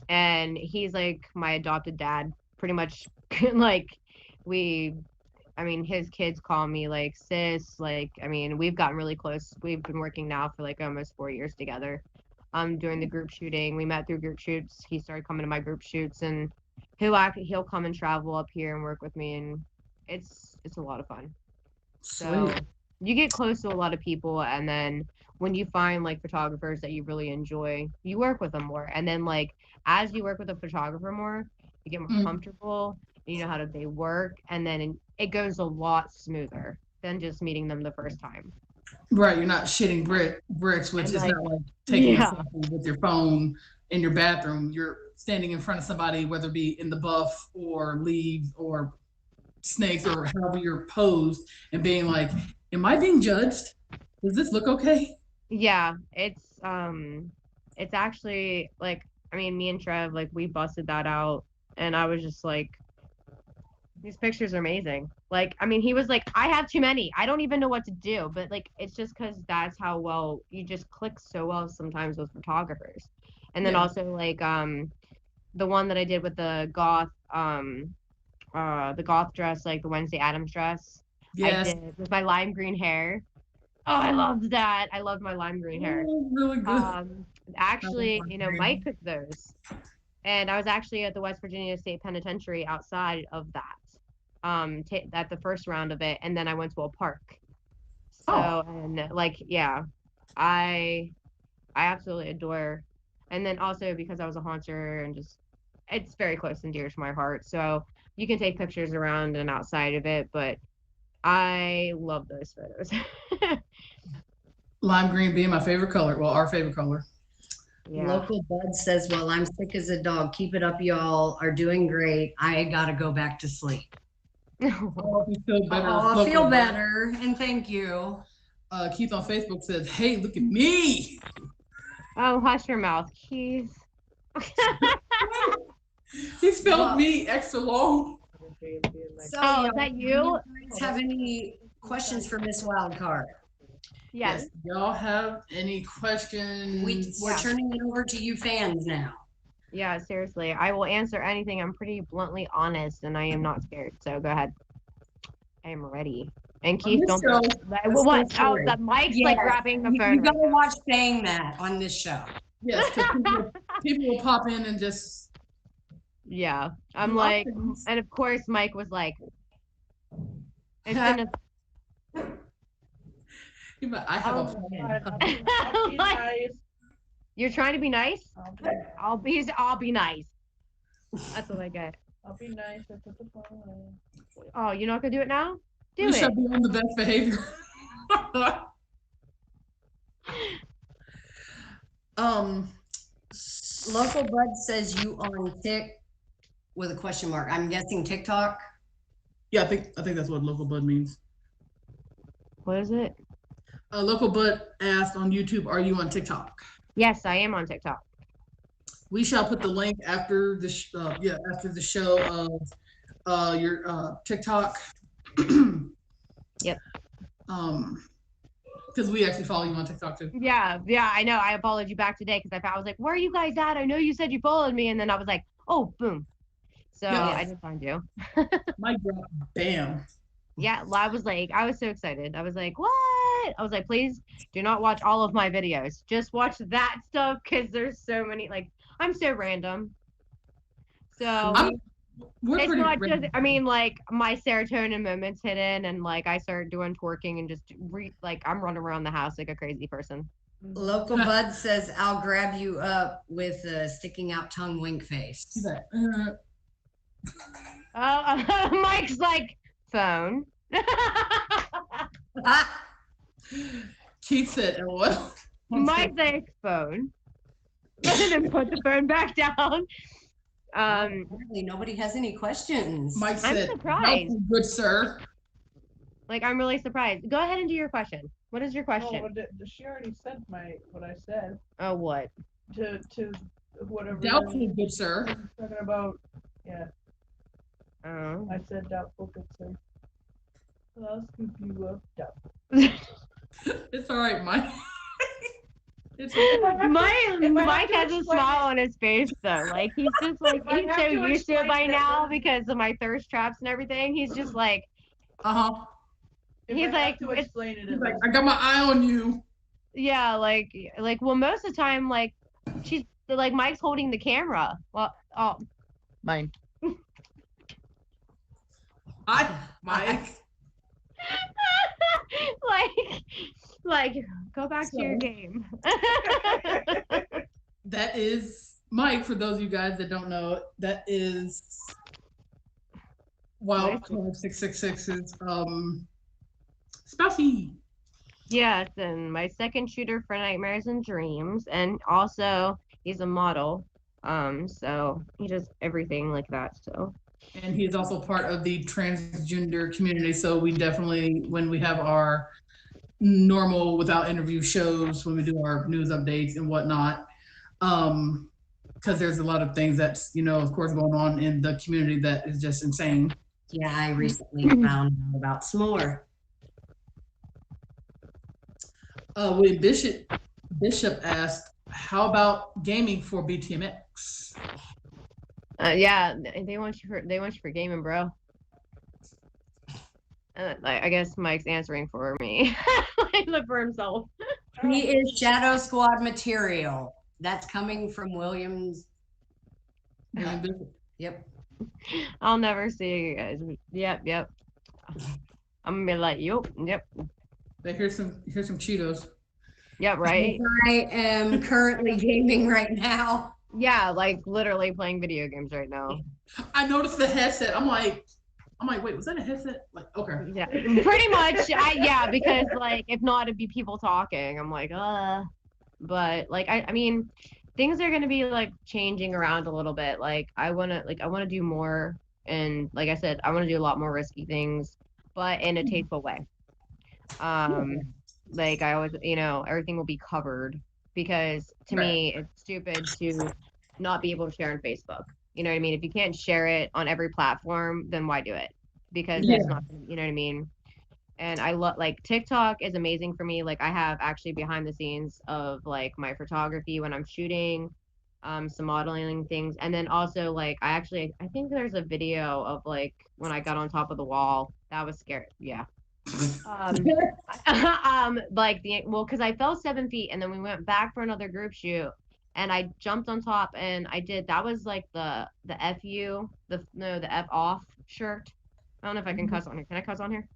And he's like my adopted dad pretty much like we I mean, his kids call me like sis. Like, I mean, we've gotten really close. We've been working now for like almost 4 years together. Doing the group shooting. We met through group shoots. He started coming to my group shoots, and he'll come and travel up here and work with me, and it's a lot of fun. So Sweet. you get close to a lot of people, and then when you find like photographers that you really enjoy, you work with them more, and then like as you work with a photographer more, you get more comfortable. You know how they work, and then it goes a lot smoother than just meeting them the first time. Right, you're not shitting bricks, which And is like, not like taking a selfie with your phone in your bathroom. You're standing in front of somebody, whether it be in the buff or leaves or snakes or however you're posed, and being like, "Am I being judged? Does this look okay?" yeah, it's actually like I mean, me and Trev like we busted that out, and I was just like, these pictures are amazing. Like, I mean, he was like, I have too many. I don't even know what to do. But like, it's just because that's how well you just click so well sometimes with photographers. And then also like the one that I did with the goth dress, like the Wednesday Addams dress. Yes. I did with my lime green hair. Oh, I loved that. I loved my lime green hair. Oh, really good. Actually, you know, Mike took those. And I was actually at the West Virginia State Penitentiary outside of that. At the first round of it, and then I went to a park. So and like I absolutely adore, and then also because I was a haunter and just it's very close and dear to my heart. So you can take pictures around and outside of it, but I love those photos. Lime green being my favorite color. Well, our favorite color. Yeah. Local Bud says, well, I'm sick as a dog. Keep it up, y'all are doing great. I gotta go back to sleep. Oh, you feel better. Oh, I Local feel Bud. better, and thank you. Keith on Facebook says, "Hey, look at me." Oh, hush your mouth, Keith. He spelled me extra long. So, Oh, is that do you? guys have any questions for Miss Wildcard? Yes. Y'all have any questions? We're turning it over to you fans now. Yeah, seriously. I will answer anything. I'm pretty bluntly honest and I am not scared. So go ahead. I am ready. And Keith, this don't. show- What? Oh, the mic's like Yes, grabbing the You phone. gotta right now. watch saying that on this show. Yes, 'cause people will pop in and just. Yeah. I'm You like, watch and of course, Mike was like, it's been I have a plan. Like, you're trying to be nice? I'll be nice. That's what I get. I'll be nice. I put the phone away. Oh, you're not gonna do it now? Do We it. shall be on the best behavior. Local Bud says you on Tik with a question mark. I'm guessing TikTok. Yeah, I think that's what local bud means. What is it? Local bud asked on YouTube, "Are you on TikTok?" Yes, I am on TikTok. We shall put the link after the after the show of your TikTok. Yep. Because we actually follow you on TikTok too. Yeah, I know. I followed you back today because I was like, "Where are you guys at? I know you said you followed me," and then I was like, "Oh, boom!" So Yeah. I just found you. My God, bam. Yeah, I was so excited. I was like, "What?" I was like, "Please do not watch all of my videos. Just watch that stuff because there's so many. Like, I'm so random." So We're it's pretty not just. random. I mean, like my serotonin moments hit in, and like I started doing twerking and just I'm running around the house like a crazy person. Local Bud says I'll grab you up with a sticking out tongue wink face. He's like, Mike's like phone. Keith said, "LOL." Mike's like phone. And then put the phone back down. Apparently nobody has any questions. Mike I'm said, surprised. "Helpful, good sir." Like I'm really surprised. Go ahead and do your question. What is your Oh, question? she already said what I said Oh, what? to whatever. Doubtful, good sir. Talking about, yeah. Oh. I said doubtful, good sir. Well, I'll scoop you up, doubtful. It's all right, Mike. It's Mike has a smile on his face though. Like he's just like he's so used to it by now because of my thirst traps and everything. He's just like, he's like, to explain it. He's like, "I got my eye on you." yeah, like well, most of the time, like she's like Mike's holding the camera. Well, oh, Mine. Mike. like go back to your game. That is Mike. For those of you guys that don't know, that is Wildcard 666's spousey. Yes, and my second shooter for Nightmares and Dreams, and also he's a model. So he does everything like that. So. And he's also part of the transgender community. So we definitely, when we have our normal without interview shows, when we do our news updates and whatnot, because there's a lot of things that's, of course, going on in the community that is just insane. Yeah, I recently found out about some more. When Bishop asked, "How about gaming for BTMX?" Yeah, they want you for gaming, bro. I guess Mike's answering for me. For himself. He is Shadow Squad material. That's coming from Williams. Yep. I'll never see you guys. Yep. I'm gonna be like, yep. Here's some Cheetos. Yeah, right. I am currently gaming right now. Yeah, like literally playing video games right now. I noticed the headset. I'm like, I'm like, wait, was that a headset? Like, okay. Yeah, pretty much. Yeah, because like if not, it'd be people talking. I'm like, but like I mean, things are gonna be like changing around a little bit. Like I wanna do more, and like I said, I wanna do a lot more risky things, but in a tasteful way. Like I always, everything will be covered because to me it's stupid to not be able to share on Facebook. You know what I mean? If you can't share it on every platform, then why do it? Because it's not, you know what I mean? And I love like TikTok is amazing for me. Like I have actually behind the scenes of like my photography when I'm shooting, some modeling things, and then also like I think there's a video of like when I got on top of the wall. That was scary. Yeah. Um, because I fell 7 feet and then we went back for another group shoot and I jumped on top and that was like the FU, the F off shirt. I don't know if I can cuss on here. Can I cuss on here?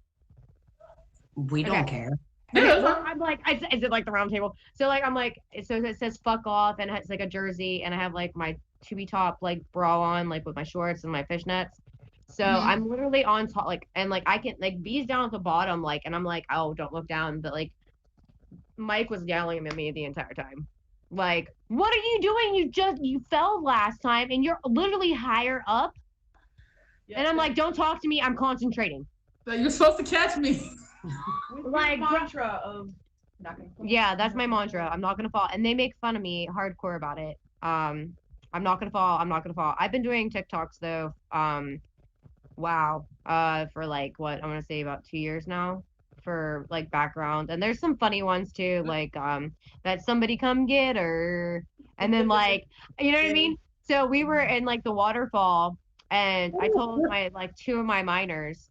We don't care. Okay, well, I'm like, is it like the round table? So like, I'm like, so it says fuck off and it's like a jersey and I have like my tubby top like bra on like with my shorts and my fishnets. So I'm literally on top, like, and like I can like B's down at the bottom, like, and I'm like, oh, don't look down. But like, Mike was yelling at me the entire time, like, what are you doing? You fell last time, and you're literally higher up. And I'm like, don't talk to me. I'm concentrating. Like, you're supposed to catch me. Like mantra of not gonna fall. Yeah, that's my mantra. I'm not gonna fall, and they make fun of me hardcore about it. I'm not gonna fall. I'm not gonna fall. I've been doing TikToks though. Wow. For like what I'm gonna say about 2 years now for like background. And there's some funny ones too, like that somebody come get her. And then like you know what I mean? So we were in like the waterfall and I told my like two of my minors,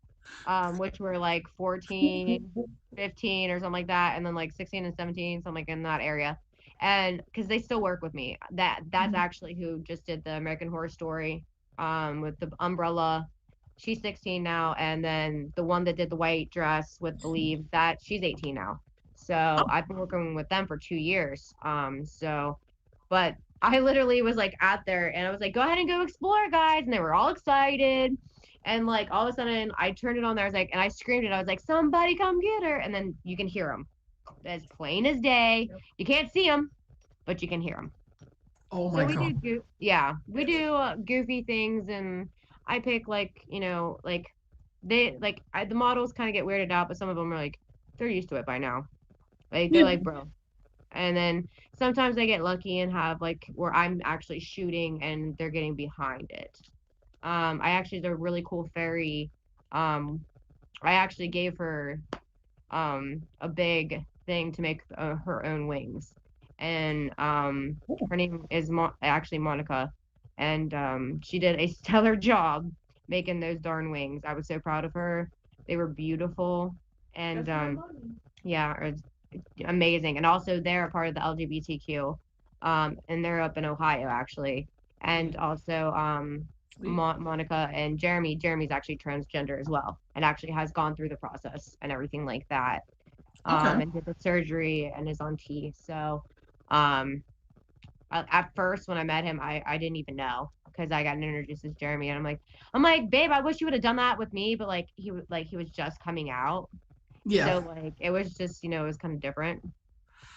which were like 14, 15 or something like that, and then like 16 and 17, something like in that area. And because they still work with me. That's actually who just did the American Horror Story with the umbrella. She's 16 now, and then the one that did the white dress with the leaves, that she's 18 now. So I've been working with them for 2 years. But I literally was like out there, and I was like, "Go ahead and go explore, guys!" And they were all excited. And like all of a sudden, I turned it on there. I was like, and I screamed it. I was like, "Somebody come get her!" And then you can hear them, as plain as day. You can't see them, but you can hear them. Oh my God. We do goofy things, and I pick like the models kind of get weirded out, but some of them are like they're used to it by now. Like they're like, bro. And then sometimes I get lucky and have like where I'm actually shooting and they're getting behind it. I actually did a really cool fairy. I actually gave her a big thing to make her own wings, and her name is actually Monica, and she did a stellar job making those darn wings. I was so proud of her. They were beautiful, and it's amazing. And also they're a part of the LGBTQ, and they're up in Ohio actually, and also Monica and Jeremy's actually transgender as well, and actually has gone through the process and everything like that. And did the surgery and is on T. So at first when I met him, I didn't even know because I got introduced as Jeremy, and I'm like, babe, I wish you would have done that with me, but like he was just coming out. So like it was just it was kind of different.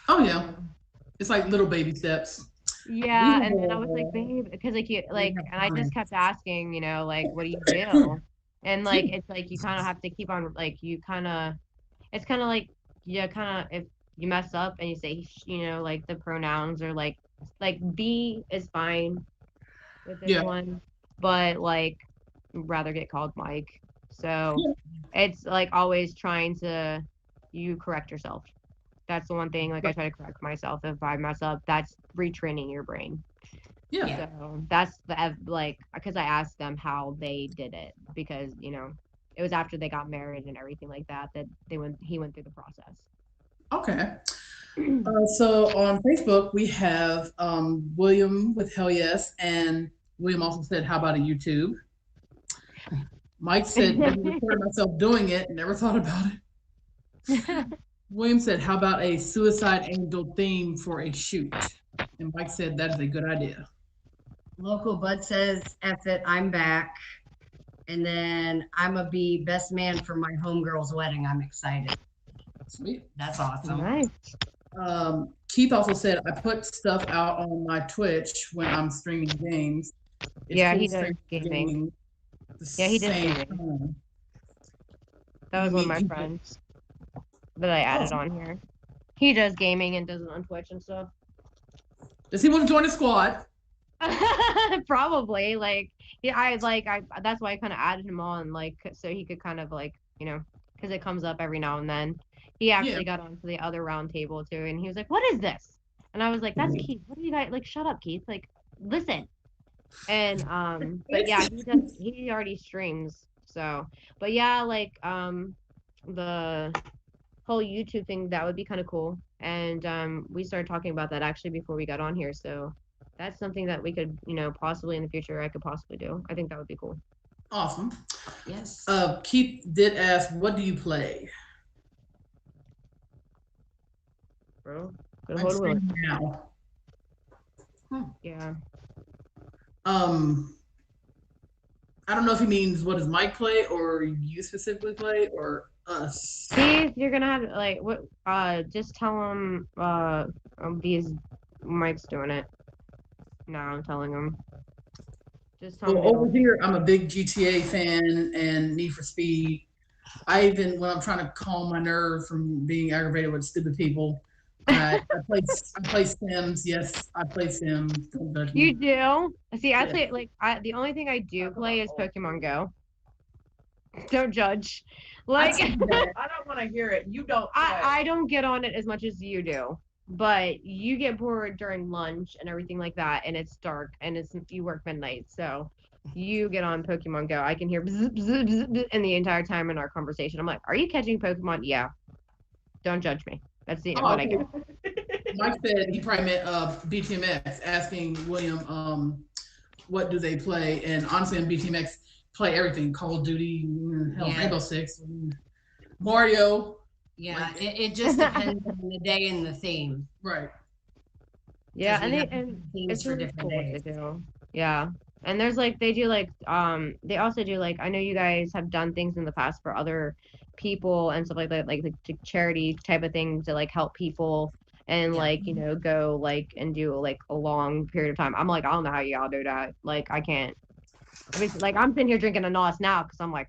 Oh yeah, it's like little baby steps. Yeah, and then I was like, babe, because and I just kept asking, like, what do you do? And like it's like you kind of have to keep on like it's kind of like if you mess up and you say like the pronouns or like B is fine with this one, but like rather get called Mike. So it's like always trying to correct yourself. That's the one thing, like I try to correct myself if I mess up. That's retraining your brain. Yeah. So that's because I asked them how they did it, because it was after they got married and everything like that he went through the process. Okay. So on Facebook we have William with Hell Yes, and William also said, how about a YouTube? Mike said, never recorded myself doing it, never thought about it. William said, how about a suicide angel theme for a shoot? And Mike said, that is a good idea. Local Bud says, F it, I'm back. And then I'm gonna be best man for my homegirl's wedding. I'm excited. Sweet. That's awesome. Nice. Keith also said I put stuff out on my Twitch when I'm streaming games. It's Yeah, cool he does streaming gaming. at the Yeah, he does same gaming. time. That was You one of mean my he- friends that I added on here. He does gaming and does it on Twitch and stuff. Does he want to join the squad? Probably, like, yeah, I that's why I kind of added him on, like, so he could kind of like, you know, because it comes up every now and then. He actually got onto the other round table too, and he was like, "What is this?" And I was like, "That's Keith. What do you guys like? Shut up, Keith. Like, listen." And but yeah, he already streams, so, but yeah, like the whole YouTube thing, that would be kind of cool. And we started talking about that actually before we got on here, so that's something that we could, you know, possibly in the future I could possibly do. I think that would be cool. Awesome. Yes. Keith did ask, what do you play? Bro, I'm streaming now. Yeah. I don't know if he means what does Mike play or you specifically play or us. See, you're gonna have like what? Just tell him. These Mike's doing it. No, I'm telling him. Just tell him. Well, over here, I'm a big GTA fan and Need for Speed. I even, when I'm trying to calm my nerves from being aggravated with stupid people, I play Sims. Yes, I play Sims. Don't judge me. You do? See, I play like the only thing I do play is Pokemon Go. Don't judge. Like I don't want to hear it. You don't. I don't get on it as much as you do, but you get bored during lunch and everything like that, and it's dark and you work midnight, so you get on Pokemon Go. I can hear bzz, bzz, bzz, bzz, and the entire time in our conversation, I'm like, "Are you catching Pokemon?" Yeah. Don't judge me. That's the what I get. Mike said he probably meant BTMX, asking William, what do they play? And honestly, on BTMX, play everything: Call of Duty, hell, Rainbow Six, Mario. Yeah, it just depends on the day and the theme. Right. Yeah, We and have themes it's for really different cool what days. they do. Yeah. And there's like they do like they also do like, I know you guys have done things in the past for other people and stuff like that, like the charity type of thing to like help people and like, you know, go like and do like a long period of time. I'm like, I don't know how y'all do that. Like I can't. Like I'm sitting here drinking a NOS now because I'm like,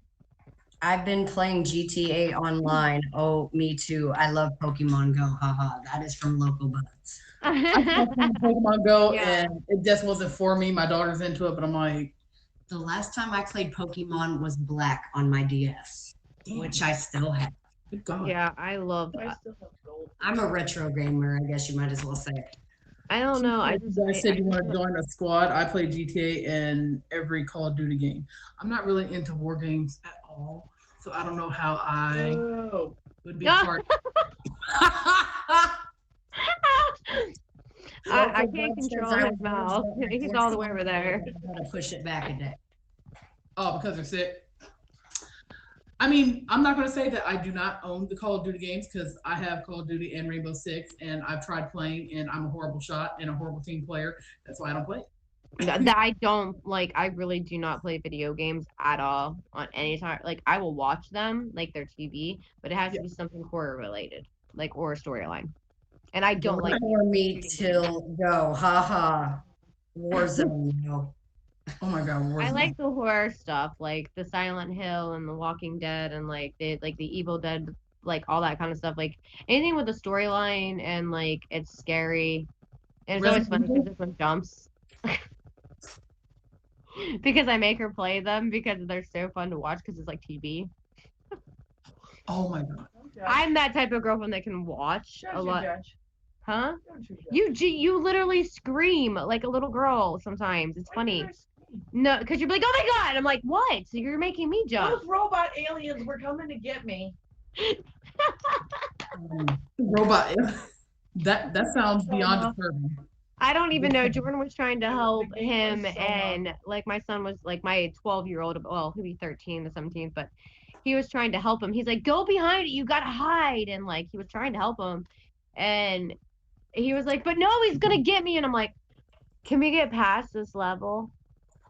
I've been playing GTA online. Oh, me too. I love Pokemon Go. Haha. That is from Local Buds. I tried playing Pokemon Go and it just wasn't for me. My daughter's into it, but I'm like, the last time I played Pokemon was Black on my DS, which I still have. Good God. Yeah, I love that. I'm a retro gamer, I guess you might as well say. I don't know. You guys said you want to join a squad. I play GTA and every Call of Duty game. I'm not really into war games at all, so I don't know how I would be part. I can't control his mouth. He's all the way over there. I gotta push it back a day. Oh, because they're sick. I mean, I'm not going to say that I do not own the Call of Duty games because I have Call of Duty and Rainbow Six, and I've tried playing, and I'm a horrible shot and a horrible team player. That's why I don't play. That I don't like. I really do not play video games at all on any time. Like I will watch them, like their TV, but it has to be something horror related, like or a storyline. And I don't like. For me till go, haha. Warzone, you know. Oh my God, Warzone. I like the horror stuff, like the Silent Hill and the Walking Dead, and like the Evil Dead, like all that kind of stuff. Like anything with a storyline and like it's scary. And it's always funny because this one jumps. Because I make her play them because they're so fun to watch because it's like TV. Oh my God. I'm that type of girlfriend that can watch a lot. Huh? You You literally scream like a little girl sometimes. It's funny. No, because you're like, oh my God. I'm like, what? So you're making me jump. Those robot aliens were coming to get me. Robot. That sounds beyond disturbing. I don't even know. Jordan was trying to help him, and like my son was like my 12-year-old. Well, he'll be 13 the 17th, but he was trying to help him. He's like, go behind it. You gotta hide, and like he was trying to help him, and he was like, but no, he's gonna get me. And I'm like, can we get past this level?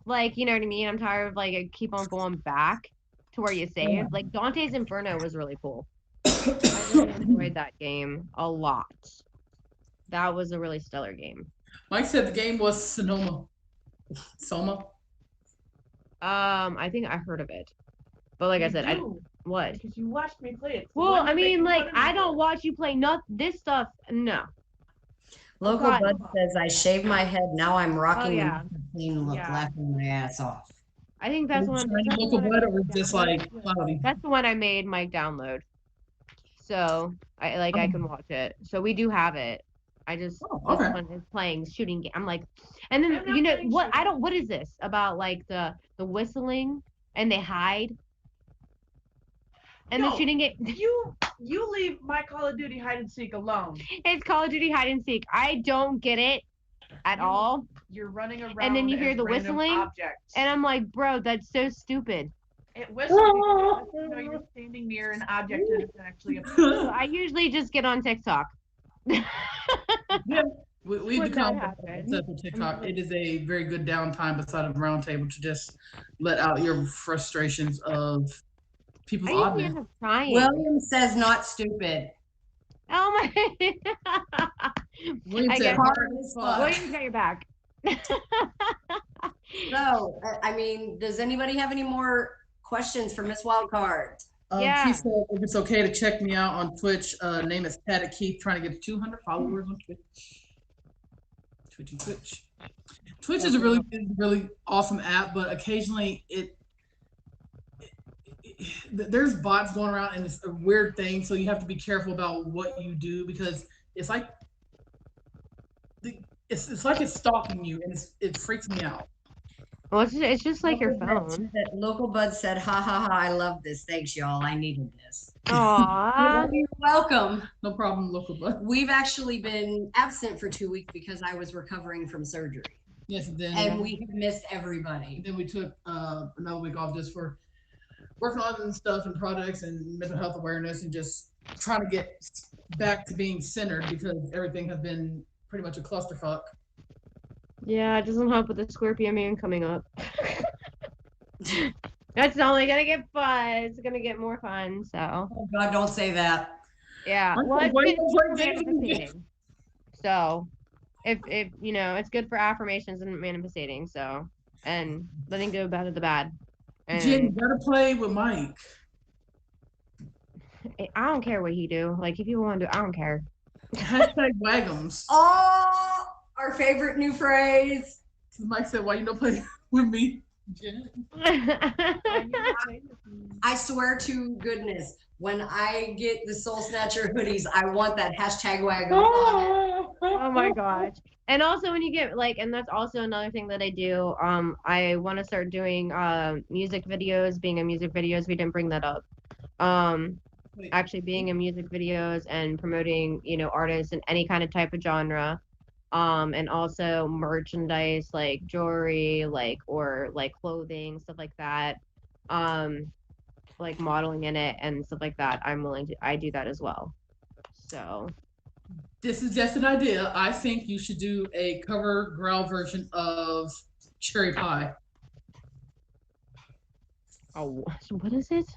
Like, you know what I mean? I'm tired of like I keep on going back to where you saved. Like Dante's Inferno was really cool. I really enjoyed that game a lot. That was a really stellar game. Mike said the game was Sonoma. Soma. I think I heard of it. But like I said, what? Because you watched me play it. Well, I mean, like I don't watch you play this stuff. No. Local God. Bud says, I shaved my head. Now I'm rocking yeah. the clean look, Yeah. laughing my ass off. I think that's one. That's the Local one I Bud or made just download. like cloudy. That's the one I made Mike download. So I can watch it. So we do have it. I just okay. this one is playing shooting game. I'm like, and then you know what? I don't. What is this about? Like the whistling and they hide. And the shooting game. You leave my Call of Duty hide and seek alone. It's Call of Duty hide and seek. I don't get it at all. You're running around. And then you hear as the random whistling, objects. and I'm like, bro, that's so stupid. It whistles because you know you're standing near an object that is actually a. So I usually just get on TikTok. Yeah, we When become that happens. obsessed with TikTok. It is a very good downtime beside of round table to just let out your frustrations of people's I usually oddness. end up trying. William says, not stupid. Oh my. William I said guess hard as fuck. William's got your back. So, I mean, does anybody have any more questions for Miss Wildcard? Yeah. Keith said if it's okay to check me out on Twitch, name is Paddock Keith, trying to get 200 followers on Twitch. Twitch. Twitch is a really awesome app, but occasionally there's bots going around and it's a weird thing, so you have to be careful about what you do because it's like it's stalking you and it freaks me out. Well, it's just like your phone. Local Bud said, ha ha ha, I love this. Thanks, y'all. I needed this. Aww. You're welcome. No problem, Local Bud. We've actually been absent for 2 weeks because I was recovering from surgery. Yes, and then And we have missed everybody. then we took another week off just for working on stuff and projects and mental health awareness and just trying to get back to being centered because everything has been pretty much a clusterfuck. Yeah, it doesn't help with the Scorpio moon coming up. That's only gonna get fun. It's gonna get more fun. So Oh God, don't say that. yeah, I'm well, it's waiting good for for manifesting. So if you know, it's good for affirmations and manifesting. So and letting go bad of the bad. Jen, you And gotta play with Mike. I don't care what he do. Like if you want to do, I don't care. Hashtag Wagums. Oh, our favorite new phrase. Mike said, "Why you don't play with me, Jen?" I swear to goodness, when I get the Soul Snatcher hoodies, I want that hashtag wagon on it. Oh my gosh. And also when you get like, and that's also another thing that I do. I want to start doing music videos, being in music videos. We didn't bring that up. Actually being in music videos and promoting, you know, artists in any kind of type of genre. And also merchandise like jewelry, or clothing, stuff like that. Like modeling in it and stuff like that. I do that as well. So This is just an idea. I think you should do a cover growl version of Cherry Pie. oh, so what is it?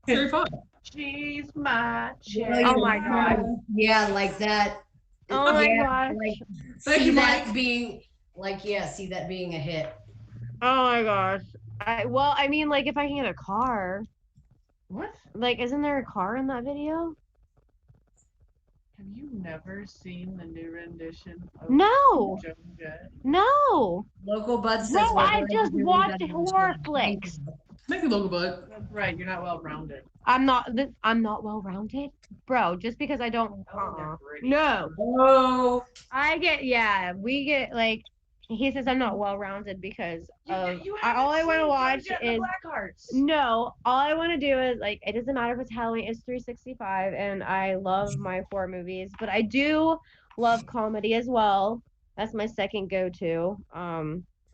Cherry Pie. She's my Oh my god. Yeah, like that. Oh my Yeah, gosh. like, Thank see you, that Mike. being like, yeah, see that being a hit. Oh my gosh. Well, I mean, like, if I can get a car. What? Like, isn't there a car in that video? Have you never seen the new rendition of No. Joan Jett? No. Local Bud says, No, we're I going to just do watched that horror version. flicks. Thank you, Local Bud. That's right. You're not well rounded. I'm not well rounded, bro. Just because I don't. No. Oh, We get like. He says I'm not well rounded because of. All I want to haven't watch seen Joan Jett and the is. Black Hearts. No, all I want to do is like it doesn't matter if it's Halloween, it's 365 and I love my horror movies, but I do love comedy as well. That's my second go-to.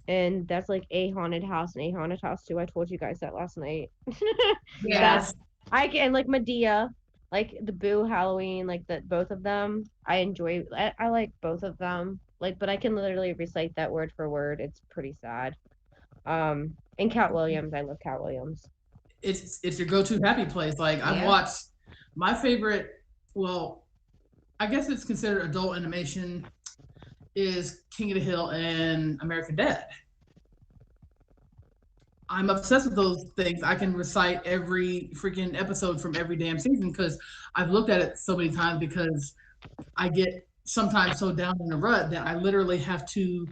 And that's like A Haunted House and A Haunted House 2. I told you guys that last night. yes. I can like Medea, like the Boo Halloween, like both of them. I enjoy I like both of them. Like but I can literally recite that word for word. It's pretty sad. And Cat Williams. I love Cat Williams. It's your go-to happy place. Like I've Yeah. watched my favorite. Well, I guess it's considered adult animation. Is King of the Hill and American Dad. I'm obsessed with those things. I can recite every freaking episode from every damn season because I've looked at it so many times because I get sometimes so down in the rut that I literally have to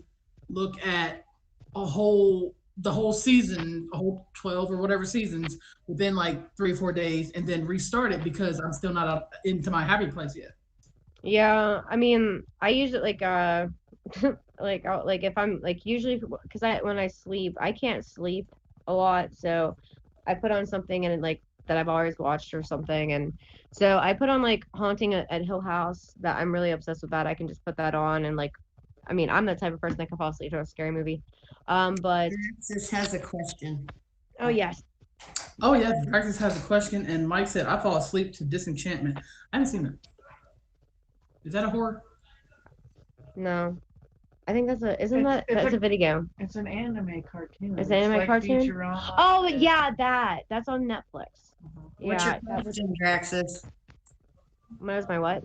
look at the whole season, a whole 12 or whatever seasons within like 3 or 4 days and then restart it because I'm still not up into my happy place yet. Yeah, I mean, I usually like like if I'm like usually because when I sleep, I can't sleep a lot, so I put on something and like that I've always watched or something, and so I put on like Haunting at Hill House that I'm really obsessed with that. I can just put that on and like, I mean, I'm the type of person that can fall asleep to a scary movie. But This has a question. oh yes, Oh yeah, Praxis has a question, and Mike said I fall asleep to Disenchantment. I haven't seen it. Is that a horror? no, I think that's a video. It's an anime cartoon. It's an anime like cartoon? Futurama. Oh yeah, that's on Netflix. What's Yeah, your that was question, Draxus? my what?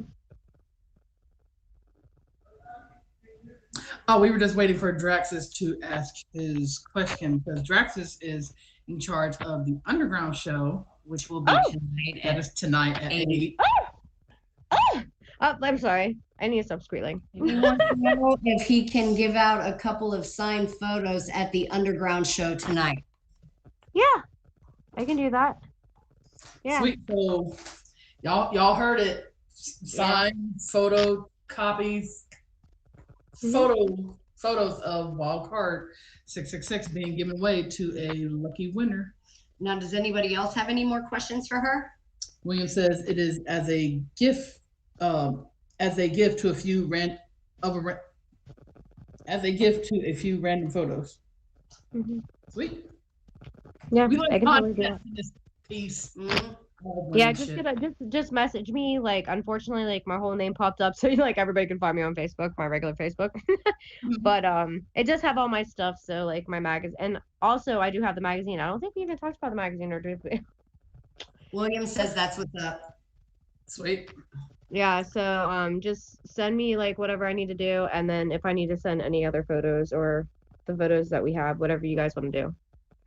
Oh, we were just waiting for Draxus to ask his question because Draxus is in charge of the Underground show, which will be tonight. That is tonight at 8. Oh, I'm sorry. I need to stop squealing. He wants to know if he can give out a couple of signed photos at the Underground show tonight. Yeah, I can do that. Yeah. Sweet. So y'all heard it. Signed photo copies, photos of Wild Card 666 being given away to a lucky winner. Now, does anybody else have any more questions for her? William says it is as a gift to a few random photos. Mm-hmm. Sweet. Yeah, We like I can totally do content that. in this piece. Yeah, just message me. Like, unfortunately, like my whole name popped up, so like everybody can find me on Facebook, my regular Facebook. But it does have all my stuff. So like my magazine, and also I do have the magazine. I don't think we even talked about the magazine, or did we? William says that's what's up. Sweet. Yeah. So just send me like whatever I need to do, and then if I need to send any other photos or the photos that we have, whatever you guys want to do,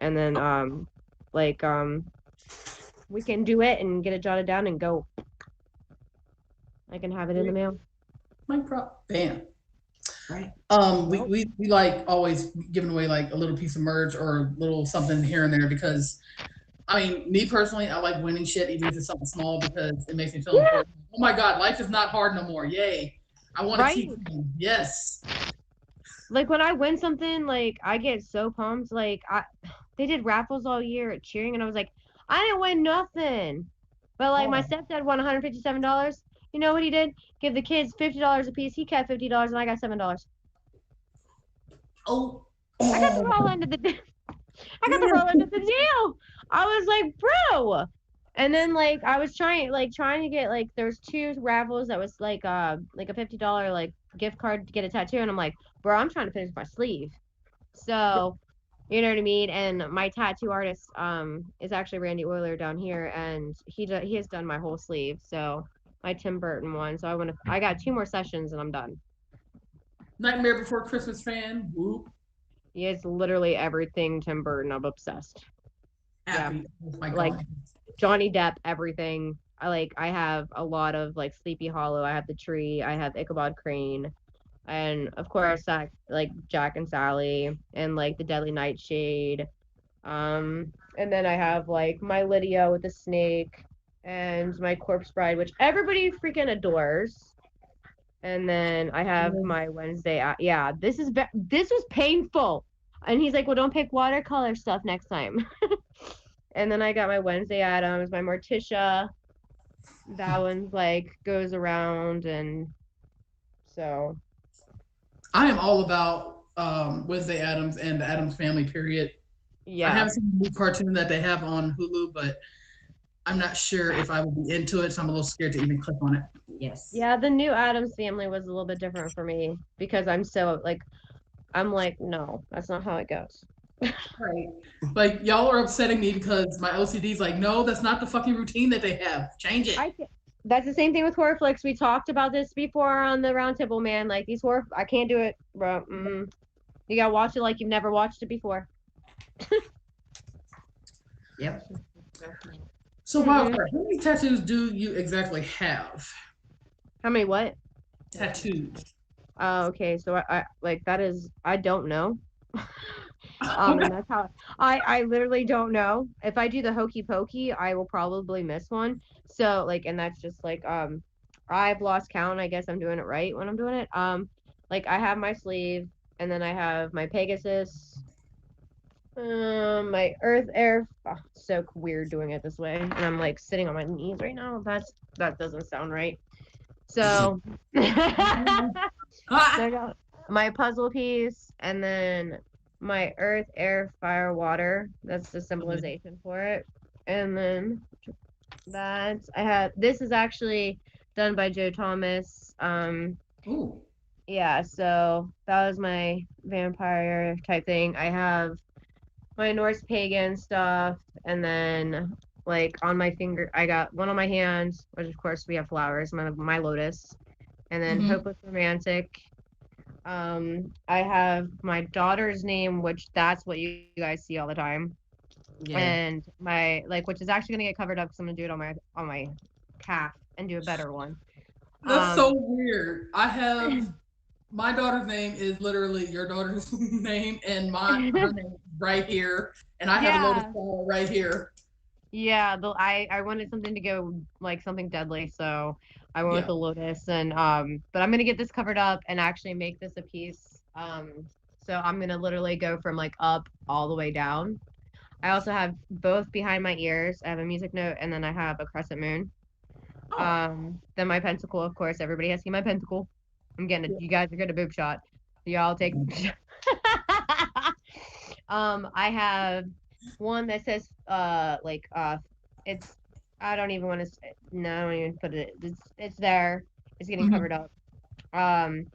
and then we can do it and get it jotted down and go. I can have it in the mail. Mic drop. Bam. Right. We like always giving away like a little piece of merch or a little something here and there because, I mean, me personally, I like winning shit even if it's something small because it makes me feel important. Oh my God, life is not hard no more. Yay. I want to keep winning. Yes. Like when I win something, like I get so pumped. Like they did raffles all year at cheering, and I was like, I didn't win nothing. But like my stepdad won $157. You know what he did? Give the kids $50 a piece. He kept $50 and I got $7. Oh. I got the roll end of the deal. I was like, bro. And then like I was trying to get like there's 2 raffles that was like a $50 like gift card to get a tattoo, and I'm like, bro, I'm trying to finish my sleeve. So you know what I mean? And my tattoo artist is actually Randy Euler down here, and he has done my whole sleeve. So my Tim Burton one. So I got 2 more sessions and I'm done. Nightmare Before Christmas fan. Whoop. He has literally everything Tim Burton. I'm obsessed. Happy. Yeah. Oh my God. Like Johnny Depp, everything. I have a lot of like Sleepy Hollow. I have the tree. I have Ichabod Crane. And of course, like Jack and Sally, and like the Deadly Nightshade. And then I have like my Lydia with the snake, and my Corpse Bride, which everybody freaking adores. And then I have my Wednesday. Yeah, this was painful. And he's like, well, don't pick watercolor stuff next time. And then I got my Wednesday Addams, my Morticia. That one's like goes around, and so. I am all about Wednesday Addams and the Addams Family, period. Yeah. I haven't seen the new cartoon that they have on Hulu, but I'm not sure if I will be into it, so I'm a little scared to even click on it. Yes. Yeah, the new Addams Family was a little bit different for me because I'm like, no, that's not how it goes. Right. Like y'all are upsetting me because my OCD's like, no, that's not the fucking routine that they have. Change it. That's the same thing with horror flicks. We talked about this before on the round table, man. Like these horror, I can't do it, bro. You gotta watch it like you've never watched it before. Yep. So Wildfire, how many tattoos do you exactly have? How many what? Tattoos. Okay, so I like that is I don't know. And that's how I literally don't know. If I do the hokey pokey, I will probably miss one. So like, and that's just like I've lost count. I guess I'm doing it right when I'm doing it. Like I have my sleeve, and then I have my Pegasus, my Earth Air. Oh, so weird doing it this way, and I'm like sitting on my knees right now. That doesn't sound right. So I got my puzzle piece, and then my earth, air, fire, water. That's the symbolization for it. And then that I have. This is actually done by Joe Thomas. Ooh. Yeah. So that was my vampire type thing. I have my Norse pagan stuff, and then like on my finger, I got one on my hand, which of course we have flowers. My lotus, and then hopeless romantic. I have my daughter's name, which that's what you guys see all the time. Yeah. And my which is actually gonna get covered up because I'm gonna do it on my calf and do a better one. That's so weird. I have my daughter's name is literally your daughter's name, and her name is right here, and I have a lotus flower right here. Yeah, I wanted something to go like something deadly, so I went with the lotus, and but I'm gonna get this covered up and actually make this a piece. So I'm gonna literally go from like up all the way down. I also have both behind my ears. I have a music note, and then I have a crescent moon. Then my pentacle, of course. Everybody has seen my pentacle. I'm getting it. You guys are getting a boob shot. Y'all take. I have one that says it's I don't even want to no, I don't even put it. It's there. It's getting covered up. And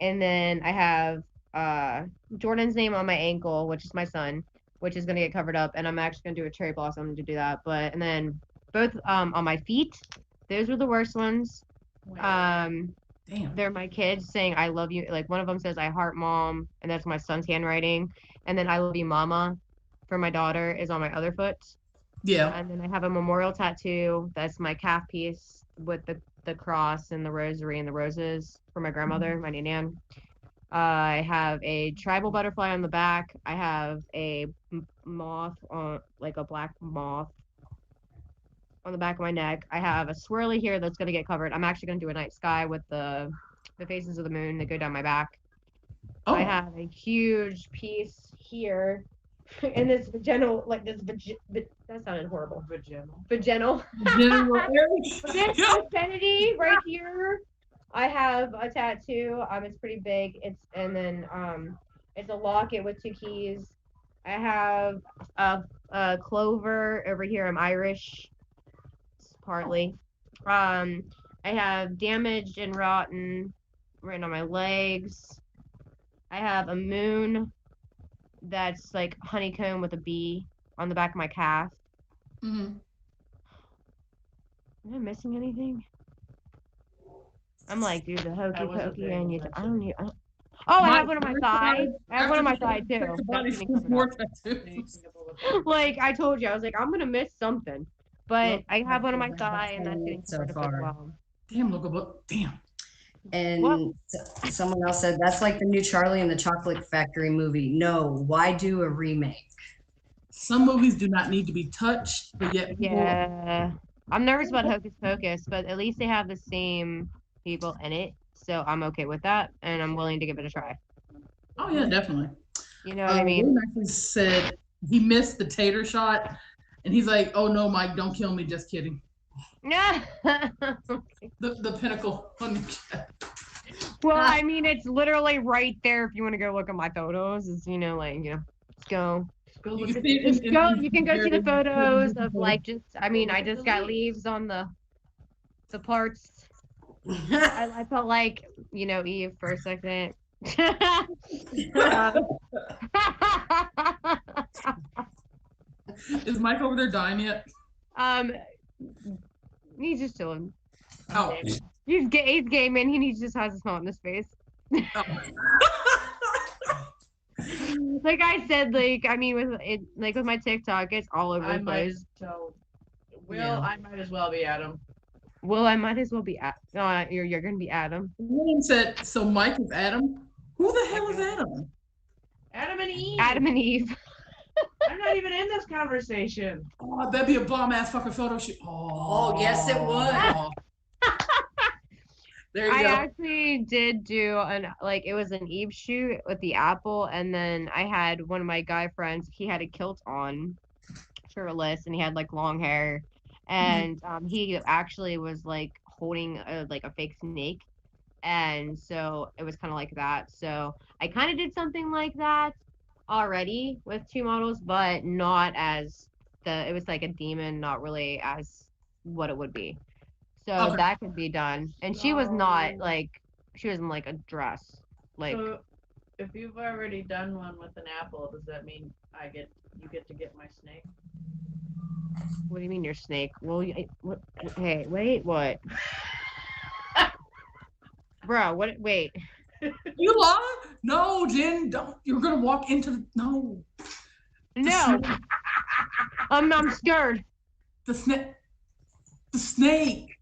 then I have Jordan's name on my ankle, which is my son, which is gonna get covered up, and I'm actually gonna do a cherry blossom to do that. But and then both on my feet, those were the worst ones. Damn. They're my kids saying I love you. Like one of them says I heart mom, and that's my son's handwriting. And then I love you mama for my daughter is on my other foot. Yeah. And then I have a memorial tattoo. That's my calf piece with the cross and the rosary and the roses for my grandmother, my nan. I have a tribal butterfly on the back. I have a moth on like a black moth on the back of my neck. I have a swirly here that's gonna get covered. I'm actually gonna do a night sky with the faces of the moon that go down my back. Oh. I have a huge piece here, and this vaginal, like this that sounded horrible. Vaginal. This infinity right here. I have a tattoo. It's pretty big. It's a locket with 2 keys. I have a clover over here. I'm Irish. Partly. I have damaged and rotten written on my legs. I have a moon that's like honeycomb with a bee on the back of my calf. Am I missing anything? I'm like, dude, the hokey pokey, and I don't need. I have one on my thigh. I have one on my thigh too. Like I told you, I was like, I'm gonna miss something. But I have one on my thigh, and that's getting covered up as well. Damn, look about damn. And someone else said that's like the new Charlie and the Chocolate Factory movie. No, why do a remake? Some movies do not need to be touched, but yet yeah, I'm nervous about Hocus Pocus, but at least they have the same people in it, so I'm okay with that, and I'm willing to give it a try. Oh yeah, definitely. You know what I mean? William actually said he missed the tater shot, and he's like, "Oh no, Mike, don't kill me. Just kidding." Yeah. the pinnacle on the chest. Well, I mean, it's literally right there. If you want to go look at my photos, it's let's go. You can go see the photos of like I just got leaves on the parts. I felt like Eve for a second. Is Mike over there dying yet? um, he's just chilling. Oh. He's gaming. He just has a smile on his face. Like I said, like I mean, with it, like with my TikTok, it's all over the place. I might as well be Adam. Well, I might as well be. You're gonna be Adam. William said, "So Mike is Adam. Who the hell is Adam?" Adam and Eve. Adam and Eve. I'm not even in this conversation. Oh, that'd be a bomb ass fucking photo shoot. Oh, yes, it would. There you I go. actually did do it was an Eve shoot with the apple, and then I had one of my guy friends. He had a kilt on, shirtless, and he had like long hair, and he actually was like holding a fake snake, and so it was kind of like that. So I kind of did something like that already with two models, but not as it was like a demon, not really as what it would be. So Okay. that could be done. And she was not she was in like a dress. Like, So if you've already done one with an apple, does that mean you get to get my snake? what do you mean your snake? Well, hey, wait, what? Bro, what? Wait. You lie? No, Jen, don't. You're gonna walk into the no. No. I'm scared. The snake. The snake.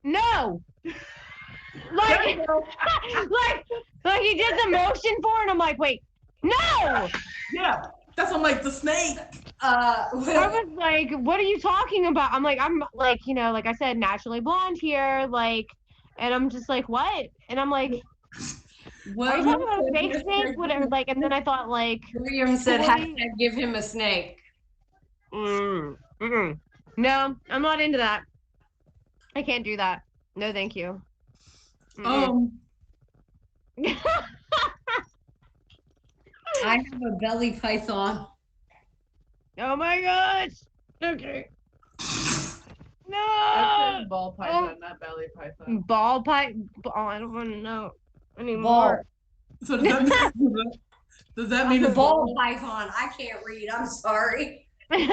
No. Like he did the motion for it, and I'm like, wait, no. Yeah, that's I'm like the snake. I was like, what are you talking about? I'm like like I said, naturally blonde here, like, and I'm just like, what? And I'm like, are you talking about a fake snake? Whatever, like, and then I thought like William said, hashtag give him a snake. No, I'm not into that. I can't do that. No, thank you. I have a belly python. Oh my gosh. Okay. No. I said ball python, not belly python. Ball pipe. Oh, I don't want to know anymore. So does that mean the it's ball python? I can't read. I'm sorry. Okay.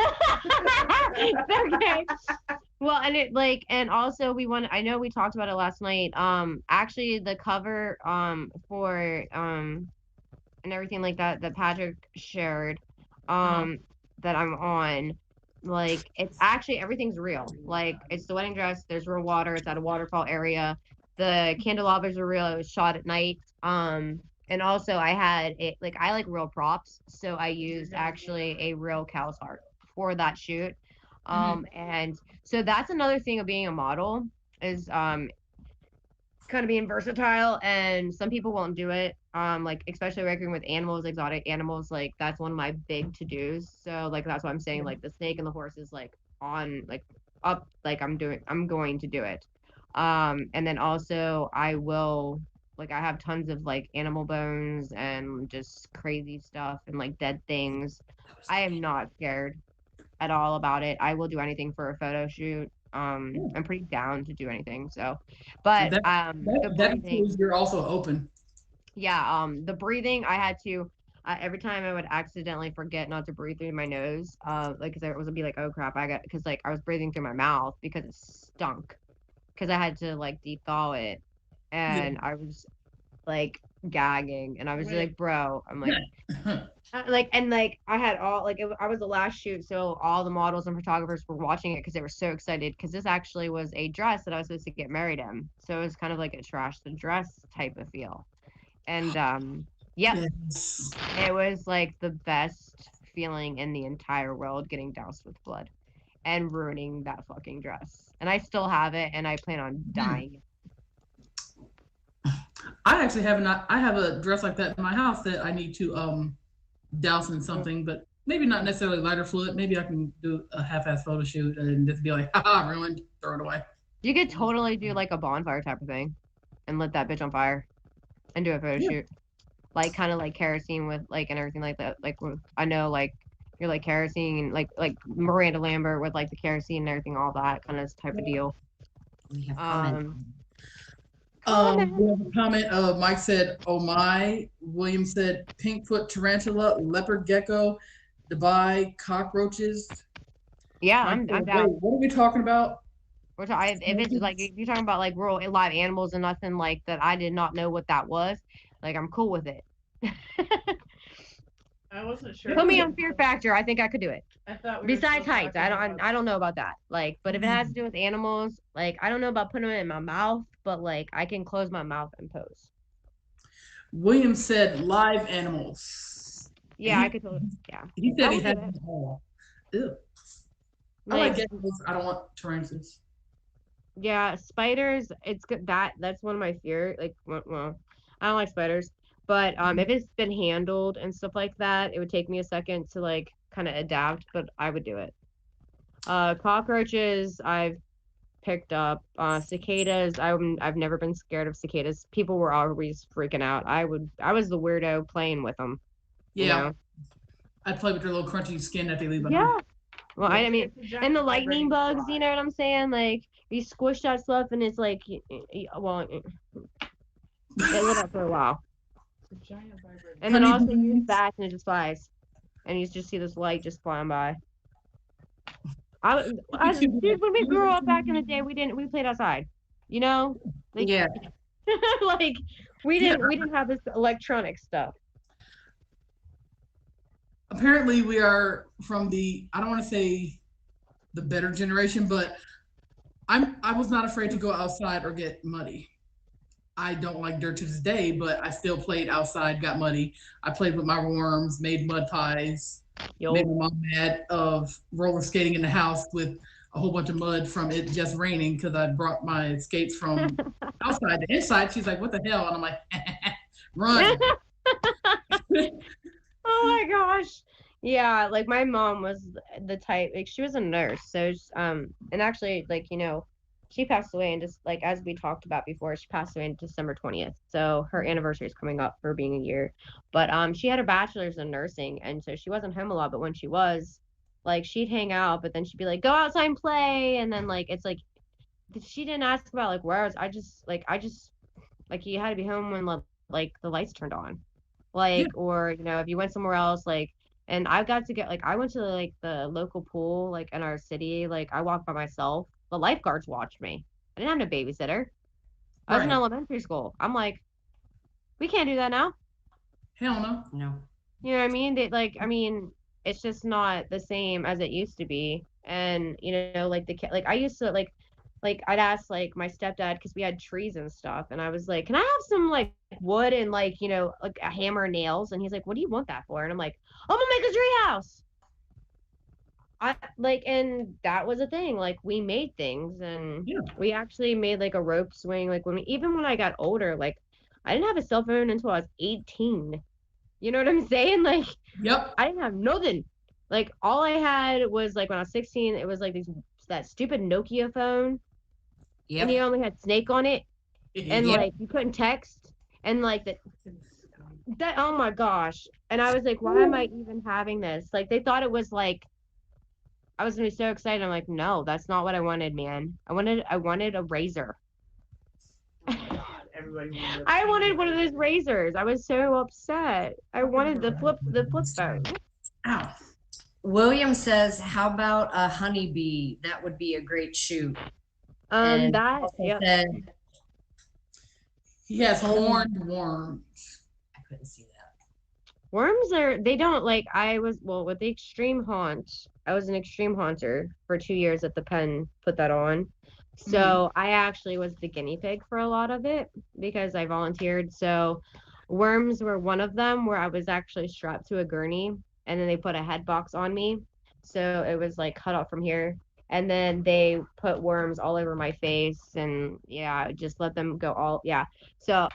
Well, and and also I know we talked about it last night. Actually the cover for and everything like that Patrick shared that I'm on, like, it's actually everything's real. Like, it's the wedding dress, there's real water, it's at a waterfall area. The candelabras are real, it was shot at night. And also I had it, like, I like real props, so I used actually a real cow's heart for that shoot. And so that's another thing of being a model is kind of being versatile, and some people won't do it. Like, especially working with animals, exotic animals, like that's one of my big to-dos. So like that's why I'm saying like the snake and the horse is like on like up, like I'm going to do it. And then also I will, like, I have tons of like animal bones and just crazy stuff and like dead things. I am not scared at all about it. I will do anything for a photo shoot. I'm pretty down to do anything. So, but the breathing, means you're also open. yeah. The breathing, I had to. Every time I would accidentally forget not to breathe through my nose, like, because it was be like, oh crap, because like I was breathing through my mouth because it stunk, because I had to like deep thaw it, and I was like gagging, and I was like, bro, I'm like. And I had all like I was the last shoot, so all the models and photographers were watching it because they were so excited, because this actually was a dress that I was supposed to get married in, so it was kind of like a trash the dress type of feel. And yes. It was like the best feeling in the entire world, getting doused with blood and ruining that fucking dress, and I still have it, and I plan on dying. I actually I have a dress like that in my house that I need to douse in something, but maybe not necessarily lighter fluid. Maybe I can do a half-ass photo shoot and just be like, haha, ruined, throw it away. You could totally do like a bonfire type of thing and lit that bitch on fire and do a photo shoot. Like, kind of like kerosene with like and everything like that. Like, I know like you're like kerosene, like Miranda Lambert with like the kerosene and everything, all that kind of type of deal. We have a comment. Mike said, "Oh my." William said, "Pinkfoot tarantula, leopard gecko, Dubai cockroaches." Yeah, Mike I'm said, "Wait, down. what are we talking about?" Which if it's like if you're talking about like real live animals and nothing like that, I did not know what that was. Like I'm cool with it. I wasn't sure. Put me on Fear Factor. I think I could do it. I thought we Besides were still heights, talking I don't know about that. Like, but if it has to Mm. do with animals, like I don't know about putting it in my mouth, but like I can close my mouth and pose. William said, "Live animals." Yeah, I could totally. Yeah, He I said he would do had it. them all. Ew. I Like, like geckos. I don't want tarantulas. yeah, spiders. It's good. That's one of my fear. Like, well, I don't like spiders, but if it's been handled and stuff like that, it would take me a second to like kind of adapt, but I would do it. Cockroaches, I've picked up. Cicadas, I've never been scared of cicadas. People were always freaking out. I was the weirdo playing with them. You Yeah, know? I play with their little crunchy skin that they leave behind. Yeah. Well, I mean, It's a giant and the vibrating lightning bugs, fly. you know what I'm saying? Like you squish that stuff, and it's like, well, it lit up for a while, It's a giant vibrating. and then Honey also you bees. fast, and it just flies, and you just see this light just flying by. Dude, when we grew up back in the day, we played outside, you know, like Yeah. like we didn't have this electronic stuff. Apparently, we are from the, I don't want to say the better generation, but I was not afraid to go outside or get muddy. I don't like dirt to this day, but I still played outside, got muddy. I played with my worms, made mud pies, Yo, made my mom mad of roller skating in the house with a whole bunch of mud from it just raining because I brought my skates from outside to inside. She's like, "What the hell?" And I'm like, "Run." oh my gosh. Yeah, like my mom was the type, like she was a nurse. So, and actually, like, you know, she passed away and just like as we talked about before, she passed away on December 20th. So her anniversary is coming up for being a year. But she had her bachelor's in nursing, and so she wasn't home a lot, but when she was, like she'd hang out, but then she'd be like, go outside and play, and then like it's like she didn't ask about like where I just like you had to be home when like the lights turned on. Yeah. Like, or you know, if you went somewhere else, like, and I got to get like I went to like the local pool like in our city, like I walked by myself. The lifeguards watched me. I didn't have no babysitter. I was in Right. elementary school. I'm like, we can't do that now. Hell no. No. You know what I mean? They like, I mean, it's just not the same as it used to be. And you know, like like I used to like I'd ask like my stepdad because we had trees and stuff, and I was like, "Can I have some like wood and like you know like a hammer and nails?" And he's like, "What do you want that for?" And I'm like, "I'm gonna make a tree house." I like, and that was a thing. Like we made things, and Yeah. we actually made like a rope swing. Like even when I got older, like I didn't have a cell phone until I was 18. You know what I'm saying? Like Yep. I didn't have nothing. Like all I had was like when I was 16, it was like that stupid Nokia phone and you Yep. only had Snake on it, and Yep. like you couldn't text, and like that oh my gosh. And I was like, why am I even having this? Like they thought it was like I was gonna be so excited. I'm like, no, that's not what I wanted, man. I wanted a razor. Everybody wanted I wanted one of those razors. I was so upset. I wanted the flip phone. Ow. William says, "How about a honeybee? That would be a great shoot." And That also yep. said, He has horned worms. I couldn't see that. Worms they don't like I was well with the extreme haunt. I was an extreme haunter for 2 years at the pen, put that on. So I actually was the guinea pig for a lot of it because I volunteered. So worms were one of them where I was actually strapped to a gurney and then they put a head box on me. So it was like cut off from here. And then they put worms all over my face and yeah, just let them go all yeah. So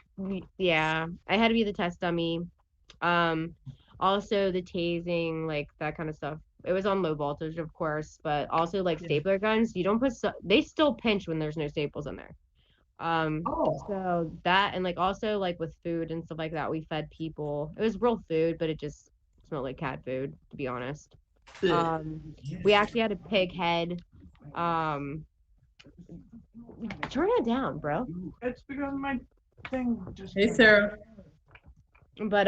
yeah, I had to be the test dummy. Also the tasing, like that kind of stuff. It was on low voltage, of course, but also like stapler guns. You don't put they still pinch when there's no staples in there. Oh. So that and like also like with food and stuff like that, we fed people. It was real food, but it just smelled like cat food, to be honest. We actually had a pig head. Turn it down, bro. It's because my thing just. Hey, Sarah. But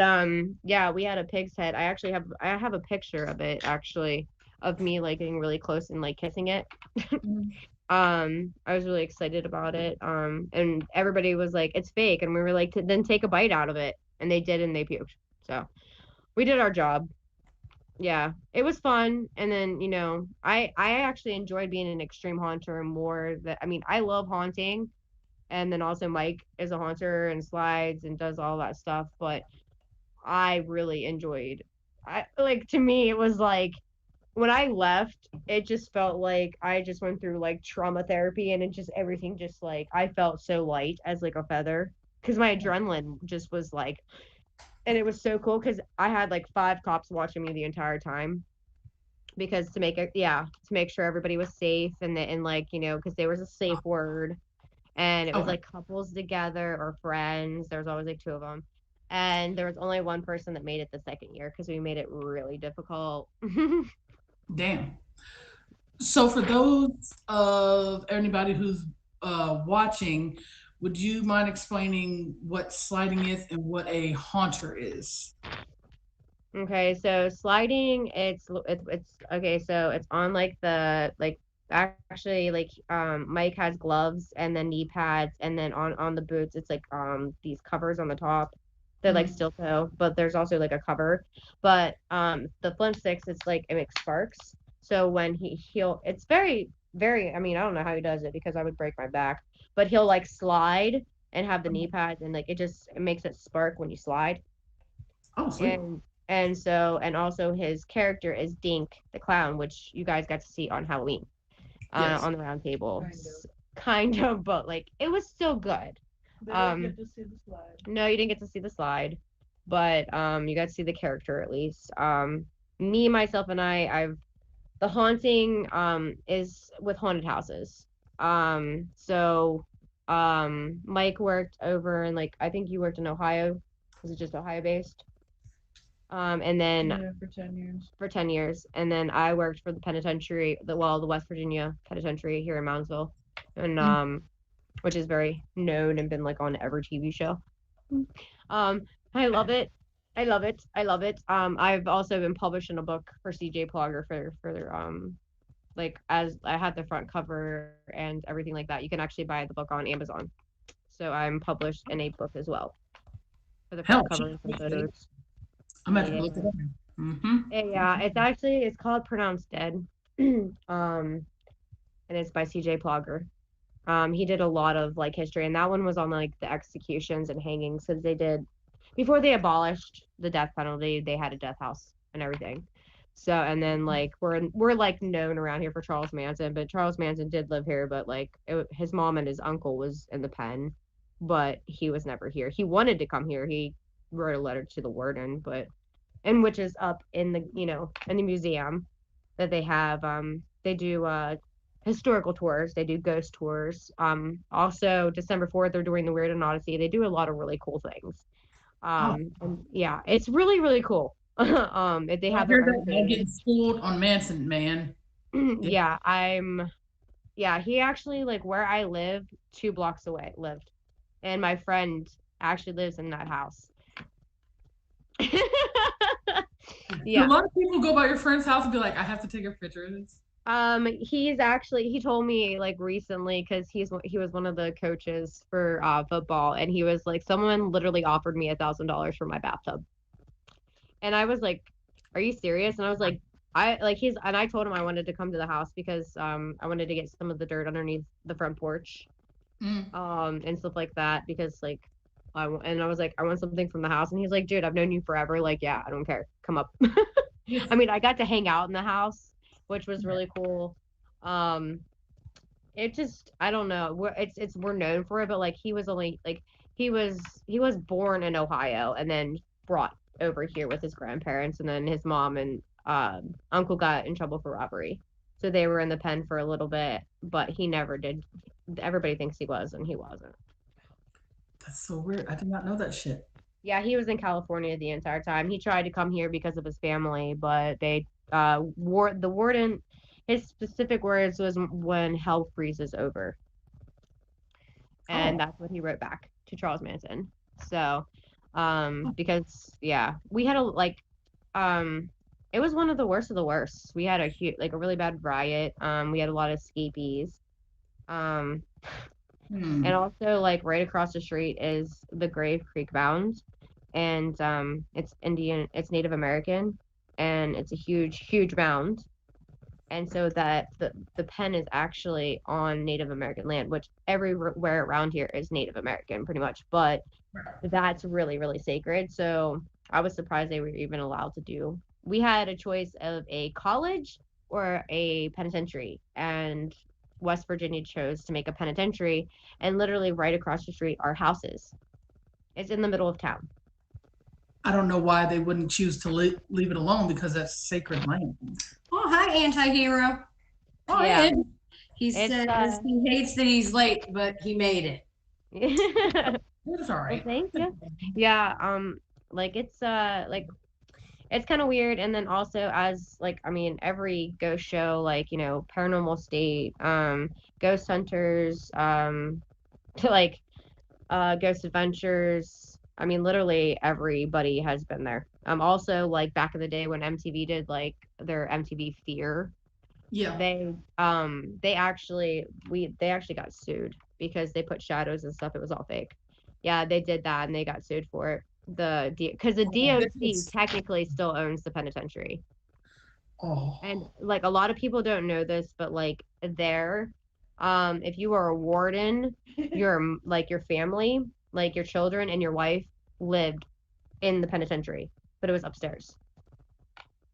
yeah, we had a pig's head. I have a picture of it actually, of me like getting really close and like kissing it. I was really excited about it. And everybody was like, it's fake, and we were like, then take a bite out of it, and they did, and they puked. So we did our job. Yeah, it was fun. And then, you know, I actually enjoyed being an extreme haunter more. That I mean, I love haunting, and then also Mike is a haunter and slides and does all that stuff, but I really enjoyed. I like, to me it was like when I left, it just felt like I just went through like trauma therapy, and it just everything just like I felt so light as like a feather, because my adrenaline just was like, and it was so cool because I had like 5 cops watching me the entire time, because to make it, yeah, to make sure everybody was safe, and like, you know, because there was a safe word, and it was Okay. like couples together or friends. There was always like 2 of them, and there was only one person that made it the second year because we made it really difficult. Damn. So for those of anybody who's watching, would you mind explaining what sliding is and what a haunter is? Okay, so sliding, it's okay. So it's on like the like actually like Mike has gloves and then knee pads, and then on the boots it's like these covers on the top. They're like Mhm. steel toe, but there's also like a cover. But the flint sticks, it's like it makes sparks. So when he'll, it's very, I mean, I don't know how he does it because I would break my back, but he'll like slide and have the knee pads, and like it makes it spark when you slide. Oh, sweet. And also his character is Dink the clown, which you guys got to see on Halloween, Yes. on the round table. Kind of. Kind of, but like it was still good. They didn't get to see the slide. No, you didn't get to see the slide, but you got to see the character at least. Me, myself, and I've the haunting is with haunted houses. So Mike worked over in, like, I think you worked in Ohio. Was it just Ohio based? And then Yeah, for 10 years. for 10 years, and then I worked for the penitentiary, the West Virginia penitentiary here in Moundsville, and which is very known and been like on every TV show. I love it. I love it. I love it. I've also been published in a book for CJ Plogger for like, as I had the front cover and everything like that. You can actually buy the book on Amazon. So I'm published in a book as well for the Hell, front cover and some photos. I'm at the look it up. Mm-hmm. Yeah, it's called Pronounced Dead. And it's by CJ Plogger. He did a lot of like history, and that one was on like the executions and hangings, because they did, before they abolished the death penalty, they had a death house and everything. So, and then like we're like known around here for Charles Manson, but Charles Manson did live here, but like his mom and his uncle was in the pen, but he was never here. He wanted to come here. He wrote a letter to the warden, but, and which is up in the, you know, in the museum that they have. They do historical tours, they do ghost tours. Also December 4th they're doing the Weird and Odyssey. They do a lot of really cool things. And yeah, it's really, really cool. They I have hear their that own they're food. getting schooled on Manson, man. Yeah, he actually, like, where I live 2 blocks away lived, and my friend actually lives in that house. A lot of people go by your friend's house and be like, I have to take a picture of this. He told me like recently, because he was one of the coaches for football, and he was like, someone literally offered me $1,000 for my bathtub, and I was like, are you serious? And I was like, I told him I wanted to come to the house because I wanted to get some of the dirt underneath the front porch, and stuff like that, because like and I was like, I want something from the house, and he's like, dude, I've known you forever, like, yeah, I don't care, come up. I mean, I got to hang out in the house, which was really cool. It just, I don't know, we're known for it, but like he was only like, he was born in Ohio and then brought over here with his grandparents, and then his mom and uncle got in trouble for robbery, so they were in the pen for a little bit, but he never did. Everybody thinks he was, and he wasn't. That's so weird. I did not know that shit. Yeah, he was in California the entire time. He tried to come here because of his family, but they the warden, his specific words was, when hell freezes over. and that's what he wrote back to Charles Manson. So, because we had it was one of the worst of the worst. We had a huge, like a really bad riot. We had a lot of escapees. And also like right across the street is the Grave Creek Mound, and it's Native American, and it's a huge mound. And so that the pen is actually on Native American land, which everywhere around here is Native American pretty much, but that's really, really sacred. So I was surprised they were even allowed to do. We had a choice of a college or a penitentiary, and West Virginia chose to make a penitentiary, and literally right across the street are houses. It's in the middle of town. I don't know why they wouldn't choose to leave it alone, because that's sacred land. Oh, hi, anti-hero. Oh, Yeah. He says he hates that he's late, but he made it. It's all right. Well, thank you. Yeah, like it's it's kind of weird. And then also, as like, I mean, every ghost show, like, you know, Paranormal State, Ghost Hunters, like Ghost Adventures, I mean, literally everybody has been there. Also, like back in the day when MTV did like their MTV Fear, Yeah. they actually got sued because they put shadows and stuff. It was all fake. Yeah, they did that and they got sued for it. Because the DOC technically still owns the penitentiary. Oh. And like a lot of people don't know this, but like there, if you are a warden, your family, like your children and your wife lived in the penitentiary, but it was upstairs.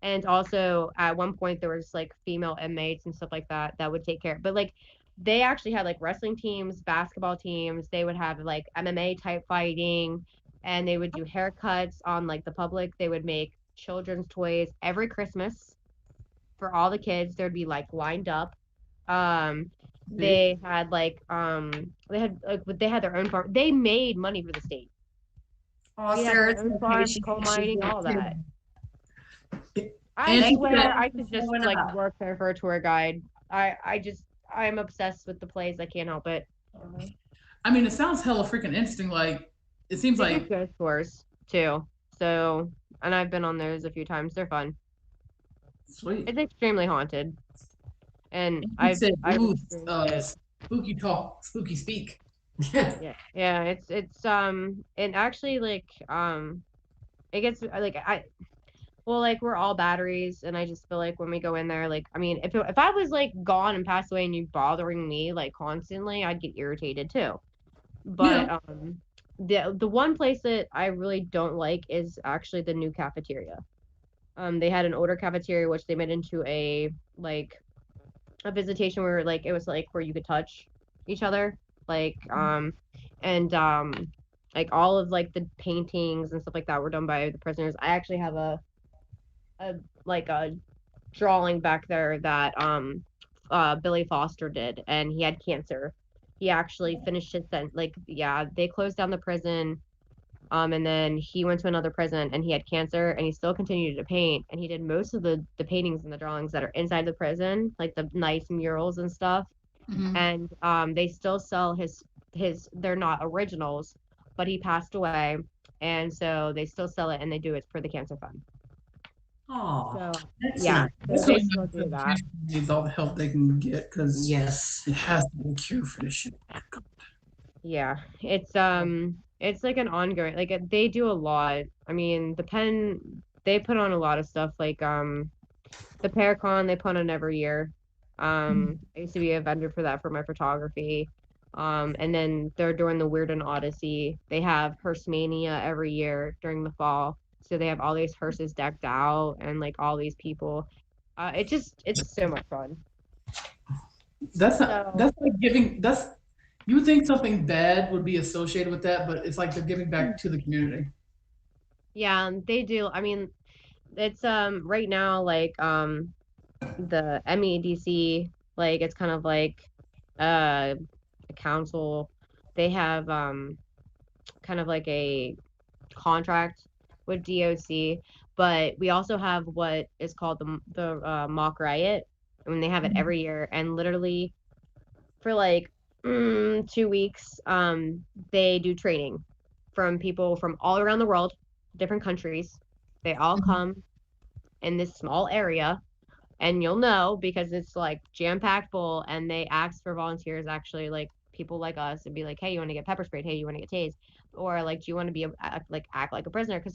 And also at one point there was like female inmates and stuff like that would take care. But like they actually had like wrestling teams, basketball teams. They would have like MMA type fighting, and they would do haircuts on like the public. They would make children's toys every Christmas for all the kids. There'd be like lined up. They had like they had their own farm. They made money for the state. Oh, We had Sarah, their own farm, coal mining, all that. I And swear I could just Going like up. work there for a tour guide. I'm obsessed with the place. I can't help it. I mean, it sounds hella freaking interesting. Like, it seems They do like ghost tours too. So, and I've been on those a few times. They're fun. sweet. It's extremely haunted. And You I've said, I've ooh, experienced spooky talk, spooky speak. it. Yeah, it's and actually like it gets like like we're all batteries, and I just feel like when we go in there, like I mean, if I was like gone and passed away and you bothering me like constantly, I'd get irritated too. But the one place that I really don't like is actually the new cafeteria. They had an older cafeteria which they made into a visitation where like it was like where you could touch each other, like and like all of like the paintings and stuff like that were done by the prisoners. I actually have a drawing back there that Billy Foster did, and he had cancer. He actually finished his sentence. Like, yeah, they closed down the prison, and then he went to another prison, and he had cancer, and he still continued to paint, and he did most of the paintings and the drawings that are inside the prison, like the nice murals and stuff. And they still sell his. They're not originals, but he passed away, and so they still sell it, and they do it for the cancer fund. Oh, So that's yeah, nice. so That's they really still nice do that that. the needs all the help they can get, because Yes. it has to be a cure for this shit. Yeah, it's like an ongoing, like they do a lot. I mean, the pen, they put on a lot of stuff, like the Paracon they put on every year. I used to be a vendor for that for my photography. And then they're doing the Weird and Odyssey. They have Hearse Mania every year during the fall. So they have all these hearses decked out and like all these people. It's so much fun. That's not, that's like giving, you would think something bad would be associated with that, but it's like they're giving back to the community. Yeah, they do. I mean, it's right now like the MEDC, like it's kind of like a council. They have kind of like a contract with DOC, but we also have what is called the mock riot. I mean, they have it every year, and literally for like 2 weeks. They do training from people from all around the world, different countries. They all come in this small area, and you'll know because it's like jam-packed full, and they ask for volunteers, actually, like people like us, and be like, hey, you want to get pepper sprayed? Hey, you want to get tased? Or like, do you want to be like act like a prisoner? Because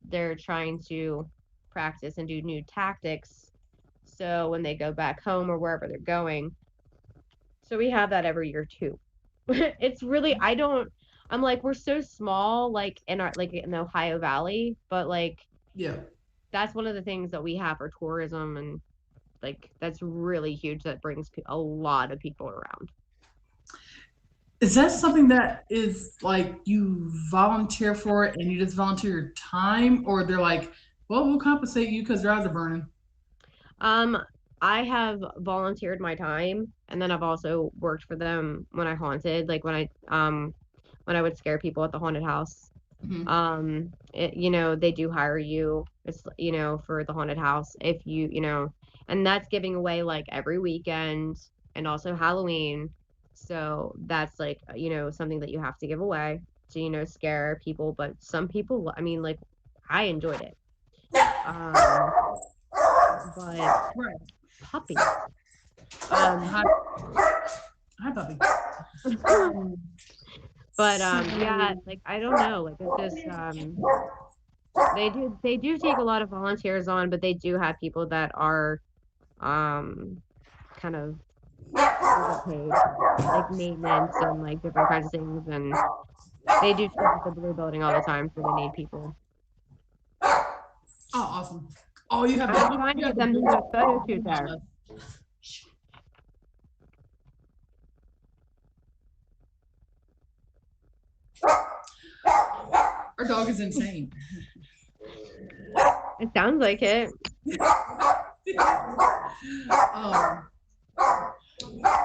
they're trying to practice and do new tactics. So when they go back home or wherever they're going, so we have that every year too. It's really I'm like, we're so small, like in the Ohio Valley, but like Yeah. that's one of the things that we have for tourism, and like that's really huge, that brings a lot of people around. Is that something that is like you volunteer for it and you just volunteer your time, or they're like, well, we'll compensate you because your eyes are burning? Um, I have volunteered my time, and then I've also worked for them when I haunted, like when I would scare people at the haunted house. Mhm. They do hire you. It's for the haunted house, if and that's giving away like every weekend, and also Halloween. So that's like something that you have to give away to scare people. But some people, I mean, like, I enjoyed it. Um, but Right. puppies. Hi, hi, puppy. But So, yeah, like I don't know, like it's just they do take a lot of volunteers on, but they do have people that are kind of overpaid, like maintenance and like different kinds of things, and they do stuff at the Blue Building all the time, so they need people. oh, awesome. Oh, you have I'm trying to you have get the them to do best a photo shoot there. Our dog is insane. It sounds like it. um,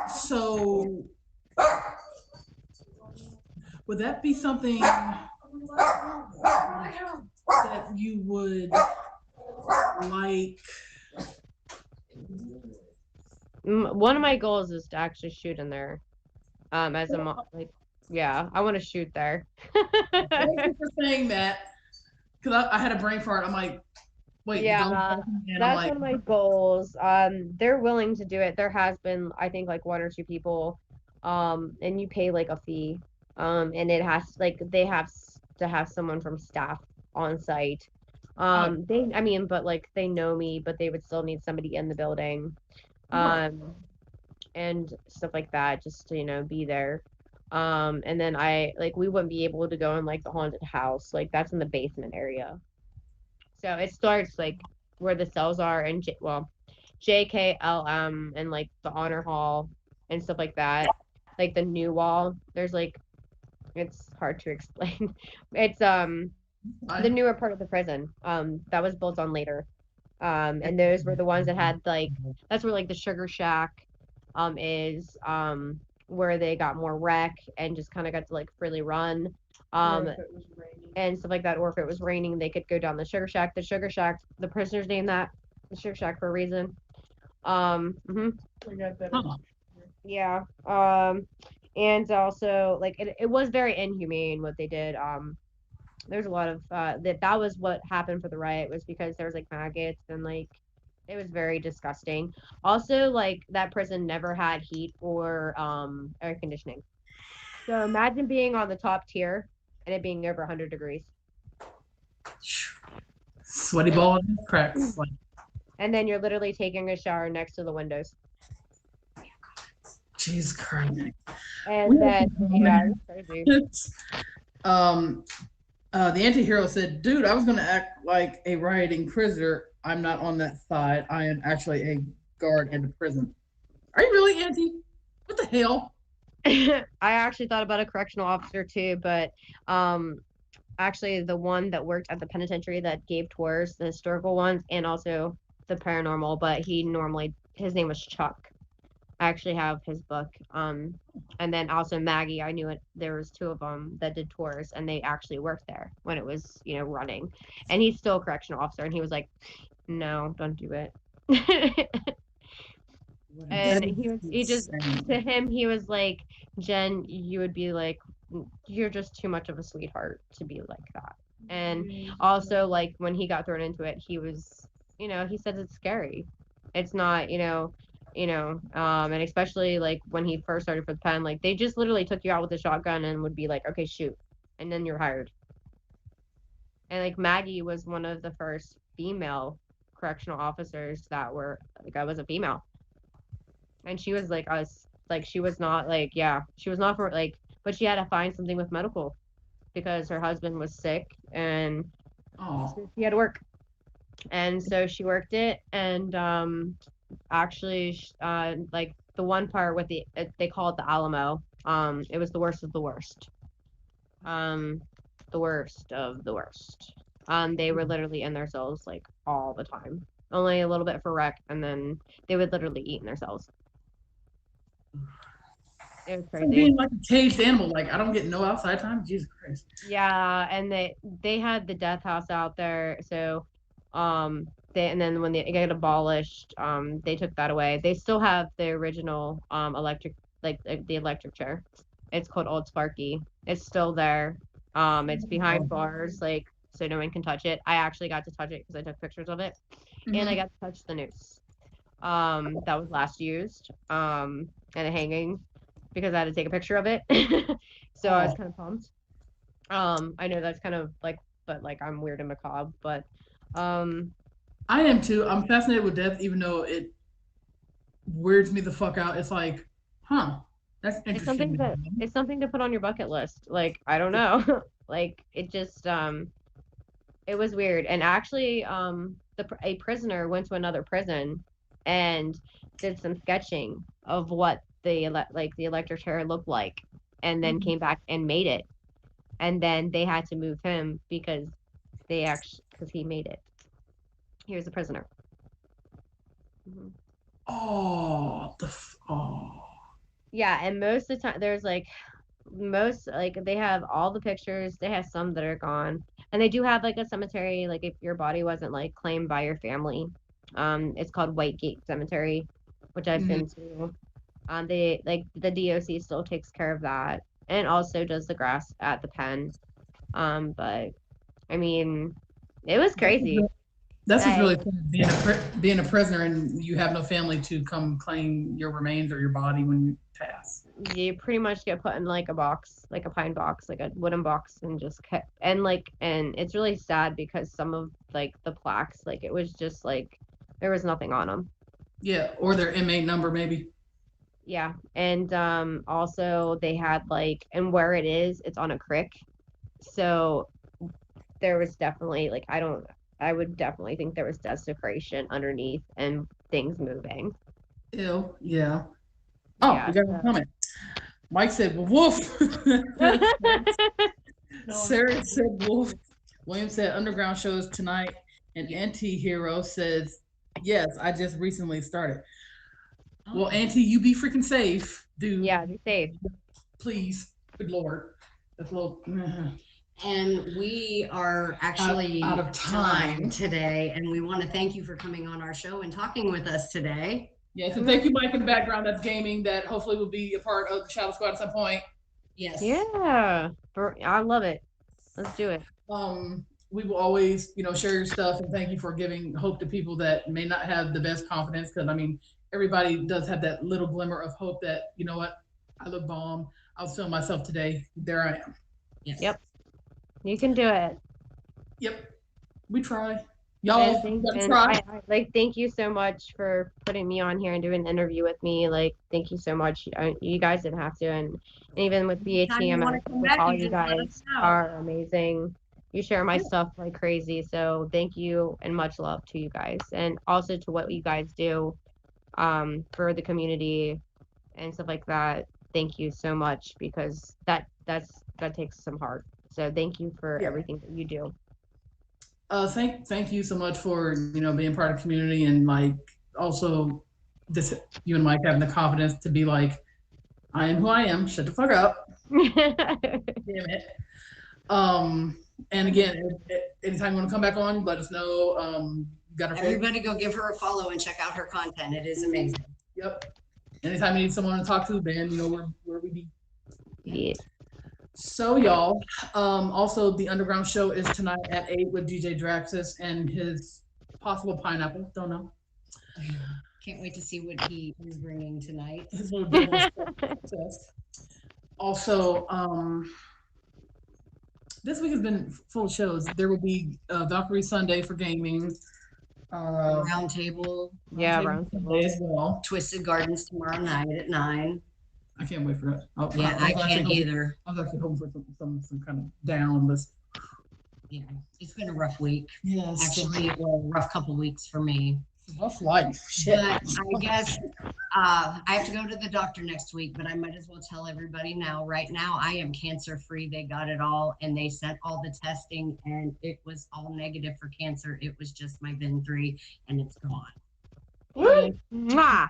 so would that be something that you would like? One of my goals is to actually shoot in there. As a like, yeah, I want to shoot there. Thank you for saying that, because I had a brain fart. I'm like, wait, the dog, Yeah, and I'm that's like, one of my goals. They're willing to do it. There has been, I think, like one or two people, and you pay like a fee, and it has like they have to have someone from staff on site. oh, I mean, but like they know me, but they would still need somebody in the building, right. and stuff like that, just to be there. And then we wouldn't be able to go in like the haunted house, like that's in the basement area. So it starts like where the cells are, and JKLM, and like the honor hall and stuff like that. Like the new wall, there's like it's hard to explain. It's the newer part of the prison that was built on later. And those were the ones that had like that's where like the sugar shack is where they got more rec and just kind of got to like freely run. Or if it was raining. And stuff like that, or if it was raining, they could go down the sugar shack. The sugar shack, the prisoners named that the sugar shack for a reason. Mhm. I got that. Huh. Yeah. And also like it was very inhumane what they did. There's a lot of that was what happened for the riot, was because there was like maggots, and like it was very disgusting. Also, like that prison never had heat or air conditioning. So imagine being on the top tier and it being over 100 degrees. Sweaty ball in his cracks. Like, And then you're literally taking a shower next to the windows. Jesus Christ. And then, yeah, it's crazy. The anti-hero said, dude, I was going to act like a rioting prisoner. I'm not on that side. I am actually a guard in the prison. Are you really, Auntie? What the hell? I actually thought about a correctional officer too, but actually the one that worked at the penitentiary that gave tours, the historical ones, and also the paranormal, but his name was Chuck. I actually have his book. And then also Maggie, I knew it. There was two of them that did tours, and they actually worked there when it was, running. And he's still a correctional officer, and he was like, "No, don't do it." And he just to him he was like, Jen, you would be like, you're just too much of a sweetheart to be like that. And also, like, when he got thrown into it, he was, he said it's scary. It's not, and especially like when he first started for the pen, like they just literally took you out with a shotgun and would be like, okay, shoot, and then you're hired. And like Maggie was one of the first female correctional officers that were like, I was a female, and she was like us, like she was not like, yeah, she was not for like, but she had to find something with medical because her husband was sick and Oh, she had to work. And so she worked it, and actually, like the one part with they call it the Alamo. It was the worst of the worst. The worst of the worst. They were literally in their cells like all the time. Only a little bit for rec, and then they would literally eat in their cells. It was it's like crazy. being like a caged animal. Like I don't get no outside time. Jesus Christ. Yeah, and they had the death house out there, so and then when they got abolished, they took that away. They still have the original electric, like the electric chair. It's called Old Sparky. It's still there. It's behind bars, like so no one can touch it. I actually got to touch it because I took pictures of it, and I got to touch the noose. That was last used. And a hanging because I had to take a picture of it. So I was kind of pumped. I know that's kind of like, but like I'm weird and macabre, but I am too. I'm fascinated with death, even though it weirds me the fuck out. It's like, huh, that's interesting. it's something to put on your bucket list. Like I don't know, like it just it was weird. And actually, a prisoner went to another prison and did some sketching of what the electric chair looked like, and then came back and made it. And then they had to move him because he made it. He was a prisoner. Oh, Yeah, and most of the time there's like they have all the pictures. They have some that are gone, and they do have like a cemetery. Like if your body wasn't like claimed by your family, it's called White Gate Cemetery, which I've been to. They like the DOC still takes care of that, and also does the grass at the pen. But I mean, it was crazy. That's what's really fun, being a prisoner and you have no family to come claim your remains or your body when you pass. You pretty much get put in like a box, like a pine box, like a wooden box, and just kept, and it's really sad because some of like the plaques, like it was just like there was nothing on them. Yeah, or their inmate number maybe. Yeah, and also they had like, and where it's on a creek, so there was definitely like I would definitely think there was desecration underneath and things moving. Ew, yeah. Oh, yeah, we got a comment. Mike said, "Wolf." Sarah said, "Wolf." William said, "Underground shows tonight." And Anti-Hero says, "Yes, I just recently started." Well, Auntie, you be freaking safe, dude. Yeah, be safe. Please. Good Lord. That's a little. And we are actually out of time today, and we want to thank you for coming on our show and talking with us today. Yes, and thank you, Mike, in the background that's gaming, that hopefully will be a part of the Shadow Squad at some point. Yes. Yeah, I love it. Let's do it. We will always, share your stuff, and thank you for giving hope to people that may not have the best confidence, because I mean, everybody does have that little glimmer of hope that, you know what, I look bomb. I was feeling myself today. There I am. Yes. Yep. You can do it. Yep. We try. Y'all try. Thank you so much for putting me on here and doing an interview with me. Like, thank you so much. You guys didn't have to, and even with BTMX, all you guys are amazing. You share my stuff like crazy. So thank you and much love to you guys, and also to what you guys do for the community and stuff like that. Thank you so much, because that takes some heart. So thank you for everything that you do. Thank you so much for being part of the community, and like also this, you and Mike having the confidence to be like, I am who I am. Shut the fuck up. Damn it. And again, anytime you want to come back on, let us know. Everybody go give her a follow and check out her content. It is amazing. Yep. Anytime you need someone to talk to, then where we be. Yeah. So y'all, also the Underground Show is tonight at 8 with DJ Draxus and his possible pineapple. Don't know. Can't wait to see what he is bringing tonight. His little devil's test. Also, this week has been full of shows. There will be Valkyrie Sunday for gaming. Roundtable. Yeah, Roundtable as well. Twisted Gardens tomorrow night at 9. I can't wait for that. Yeah, I can't either. I was actually hoping for some kind of down list. Yeah, it's been a rough week. Yes. Actually, well, rough couple weeks for me. Rough life. Shit. But I guess I have to go to the doctor next week, but I might as well tell everybody now. Right now, I am cancer free. They got it all, and they sent all the testing, and it was all negative for cancer. It was just my VIN3, and it's gone. Mwah.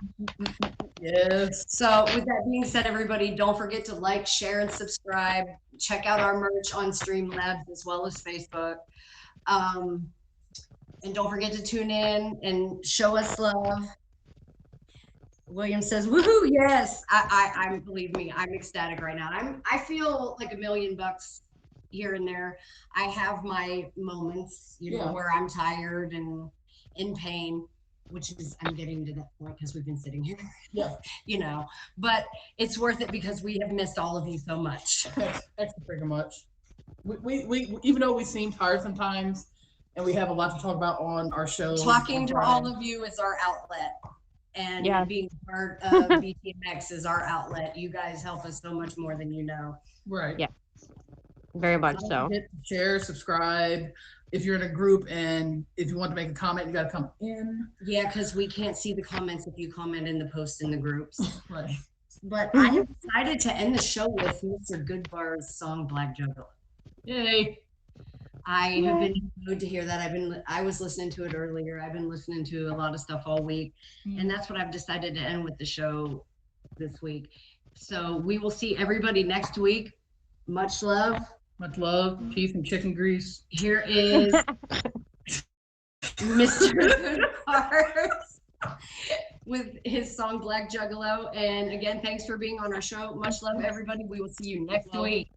Yes. So with that being said, everybody, don't forget to like, share, and subscribe. Check out our merch on Streamlabs as well as Facebook. And don't forget to tune in and show us love. William says, woohoo, yes. I'm believe me, I'm ecstatic right now. I feel like $1 million here and there. I have my moments, you know, where I'm tired and in pain, which is, I'm getting to that point because we've been sitting here, you know, but it's worth it because we have missed all of you so much. Extra pretty much. We even though we seem tired sometimes and we have a lot to talk about on our show. Talking to all of you is our outlet. And being part of BTMX is our outlet. You guys help us so much more than you know. Right. Yeah. Very much so. Share, subscribe. If you're in a group and if you want to make a comment, you got to come in. Yeah, because we can't see the comments if you comment in the post in the groups. Right. But I have decided to end the show with Mr. Goodbar's song Black Juggalo. Yay. I have been moved to hear that. I was listening to it earlier. I've been listening to a lot of stuff all week. And that's what I've decided to end with the show this week. So we will see everybody next week. Much love. Much love, peace, and chicken grease. Here is Mr. Goodbars with his song Black Juggalo. And again, thanks for being on our show. Much love, everybody. We will see you next week.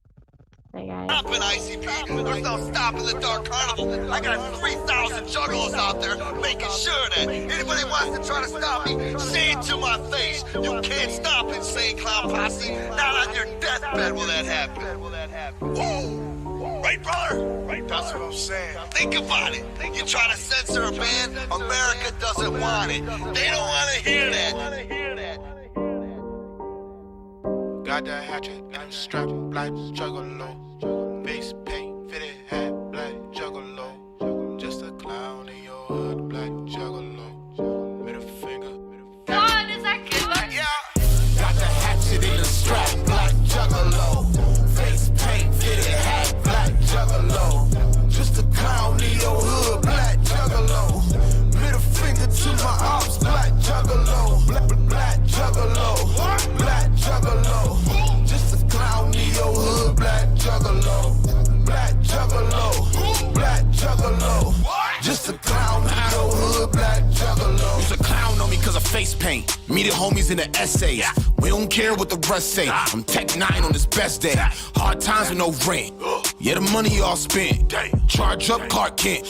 Hey guys. Stopping ICP. There's no stopping the Dark Carnival. I got 3,000 juggalos out there making sure that anybody wants to try to stop me, say it to my face. You can't stop Insane Clown Posse. Not on your deathbed will that happen. Whoa. Right, brother? Right, that's what I'm saying. Think about it. You try to censor a band, America doesn't want it. They don't want to hear that. Got that hatchet and I'm strapped, black juggalo. Base paint, fitted hat, black juggalo. Just a clown in your hood, black juggalo. Middle finger. God, is that good? Yeah. Got the hatchet in the strap, black juggalo. Face paint, fitted hat, black juggalo. Just a clown in your hood, black juggalo. Middle finger to my ops, black juggalo. Black juggalo. Black juggalo. Just a clown in your hood, black juggalo. Black juggalo. Black juggalo. Just a clown in your hood, black juggalo. Use a clown on me cause of face paint. Me the homies in the essays. We don't care what the rest say. I'm Tech 9 on this best day. Hard times with no rent. Yeah, the money all spent. Charge up Clark Kent.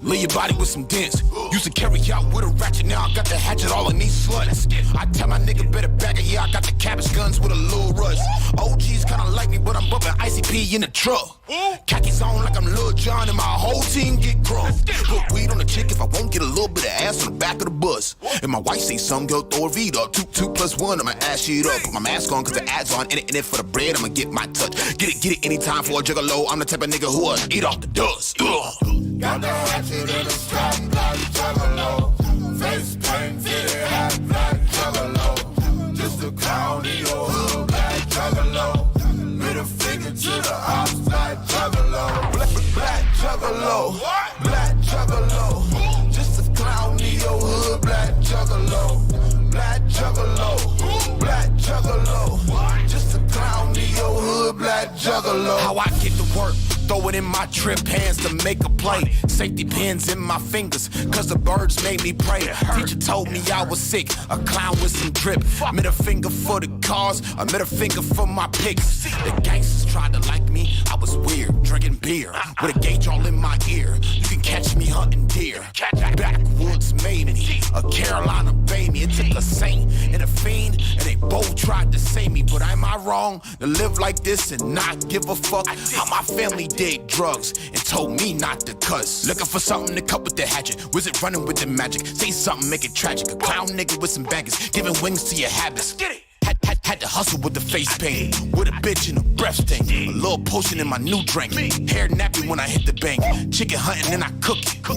Lay your body with some dents. Used to carry out with a ratchet. Now I got the hatchet all in these sluts. I tell my nigga better back it. Yeah, I got the cabbage guns with a little rush. OGs kinda like me, but I'm bumping ICP in the truck. Khakis on like I'm Lil Jon and my whole team get drunk. Put weed on the chick if I won't get a little bit of ass on the back of the bus. And my wife say some girl throw a V up. 2 + 1, I'ma ass shit up. Put my mask on cause the ads on. In it for the bread, I'ma get my touch. Get it anytime for a juggalo. I'm the type of nigga who'll eat off the dust. Got the hatchet in the strap, black juggalo. Face paint, fitted hat, black juggalo. Just a clown in your hood, black juggalo. Middle finger to the ops, black juggalo. Black juggalo. Black juggalo. Just a clown in your hood, black juggalo. Black juggalo. Black juggalo. Just a clown in your hood, black juggalo. How I get to work. throw it in my trip hands to make a play. Safety pins in my fingers, cause the birds made me pray. Teacher told me I was sick, a clown with some drip. Middle finger for the cars, a middle finger for my pics. The gangsters tried to like me, I was weird, drinking beer with a gauge all in my ear. You can catch me hunting deer. Backwoods made me, a Carolina baby. It took a saint and a fiend, and they both tried to save me. But am I wrong to live like this and not give a fuck? How my family did drugs and told me not to cuss. Looking for something to cut with the hatchet. Wizard running with the magic. Say something, make it tragic. A clown nigga with some baggage, giving wings to your habits. Get it. Had to hustle with the face paint, with a bitch and a breath stain. A little potion in my new drink. Hair nappy when I hit the bank. Chicken hunting and I cook it.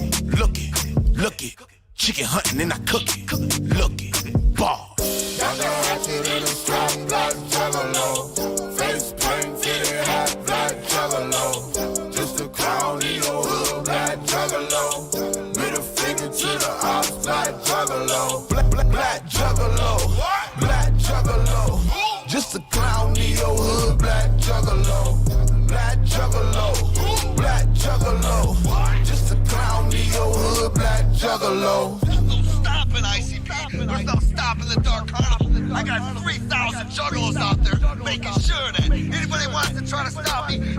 Look it. Chicken hunting and I cook it. Look it. Ball. Got the hatchet in a strong black juggalo. Face paint, fitted hat, black juggalo. Just a clown in your hood, black juggalo. Middle finger to the ops, black juggalo. Black juggalo. Black juggalo. Just a clown in your hood, black juggalo. Black juggalo. Black juggalo. Just a clown in your hood, black juggalo. Stop it, Icy P. There's no stopping the dark carnival. I got 3,000 juggalos out there making sure that anybody wants to try to stop me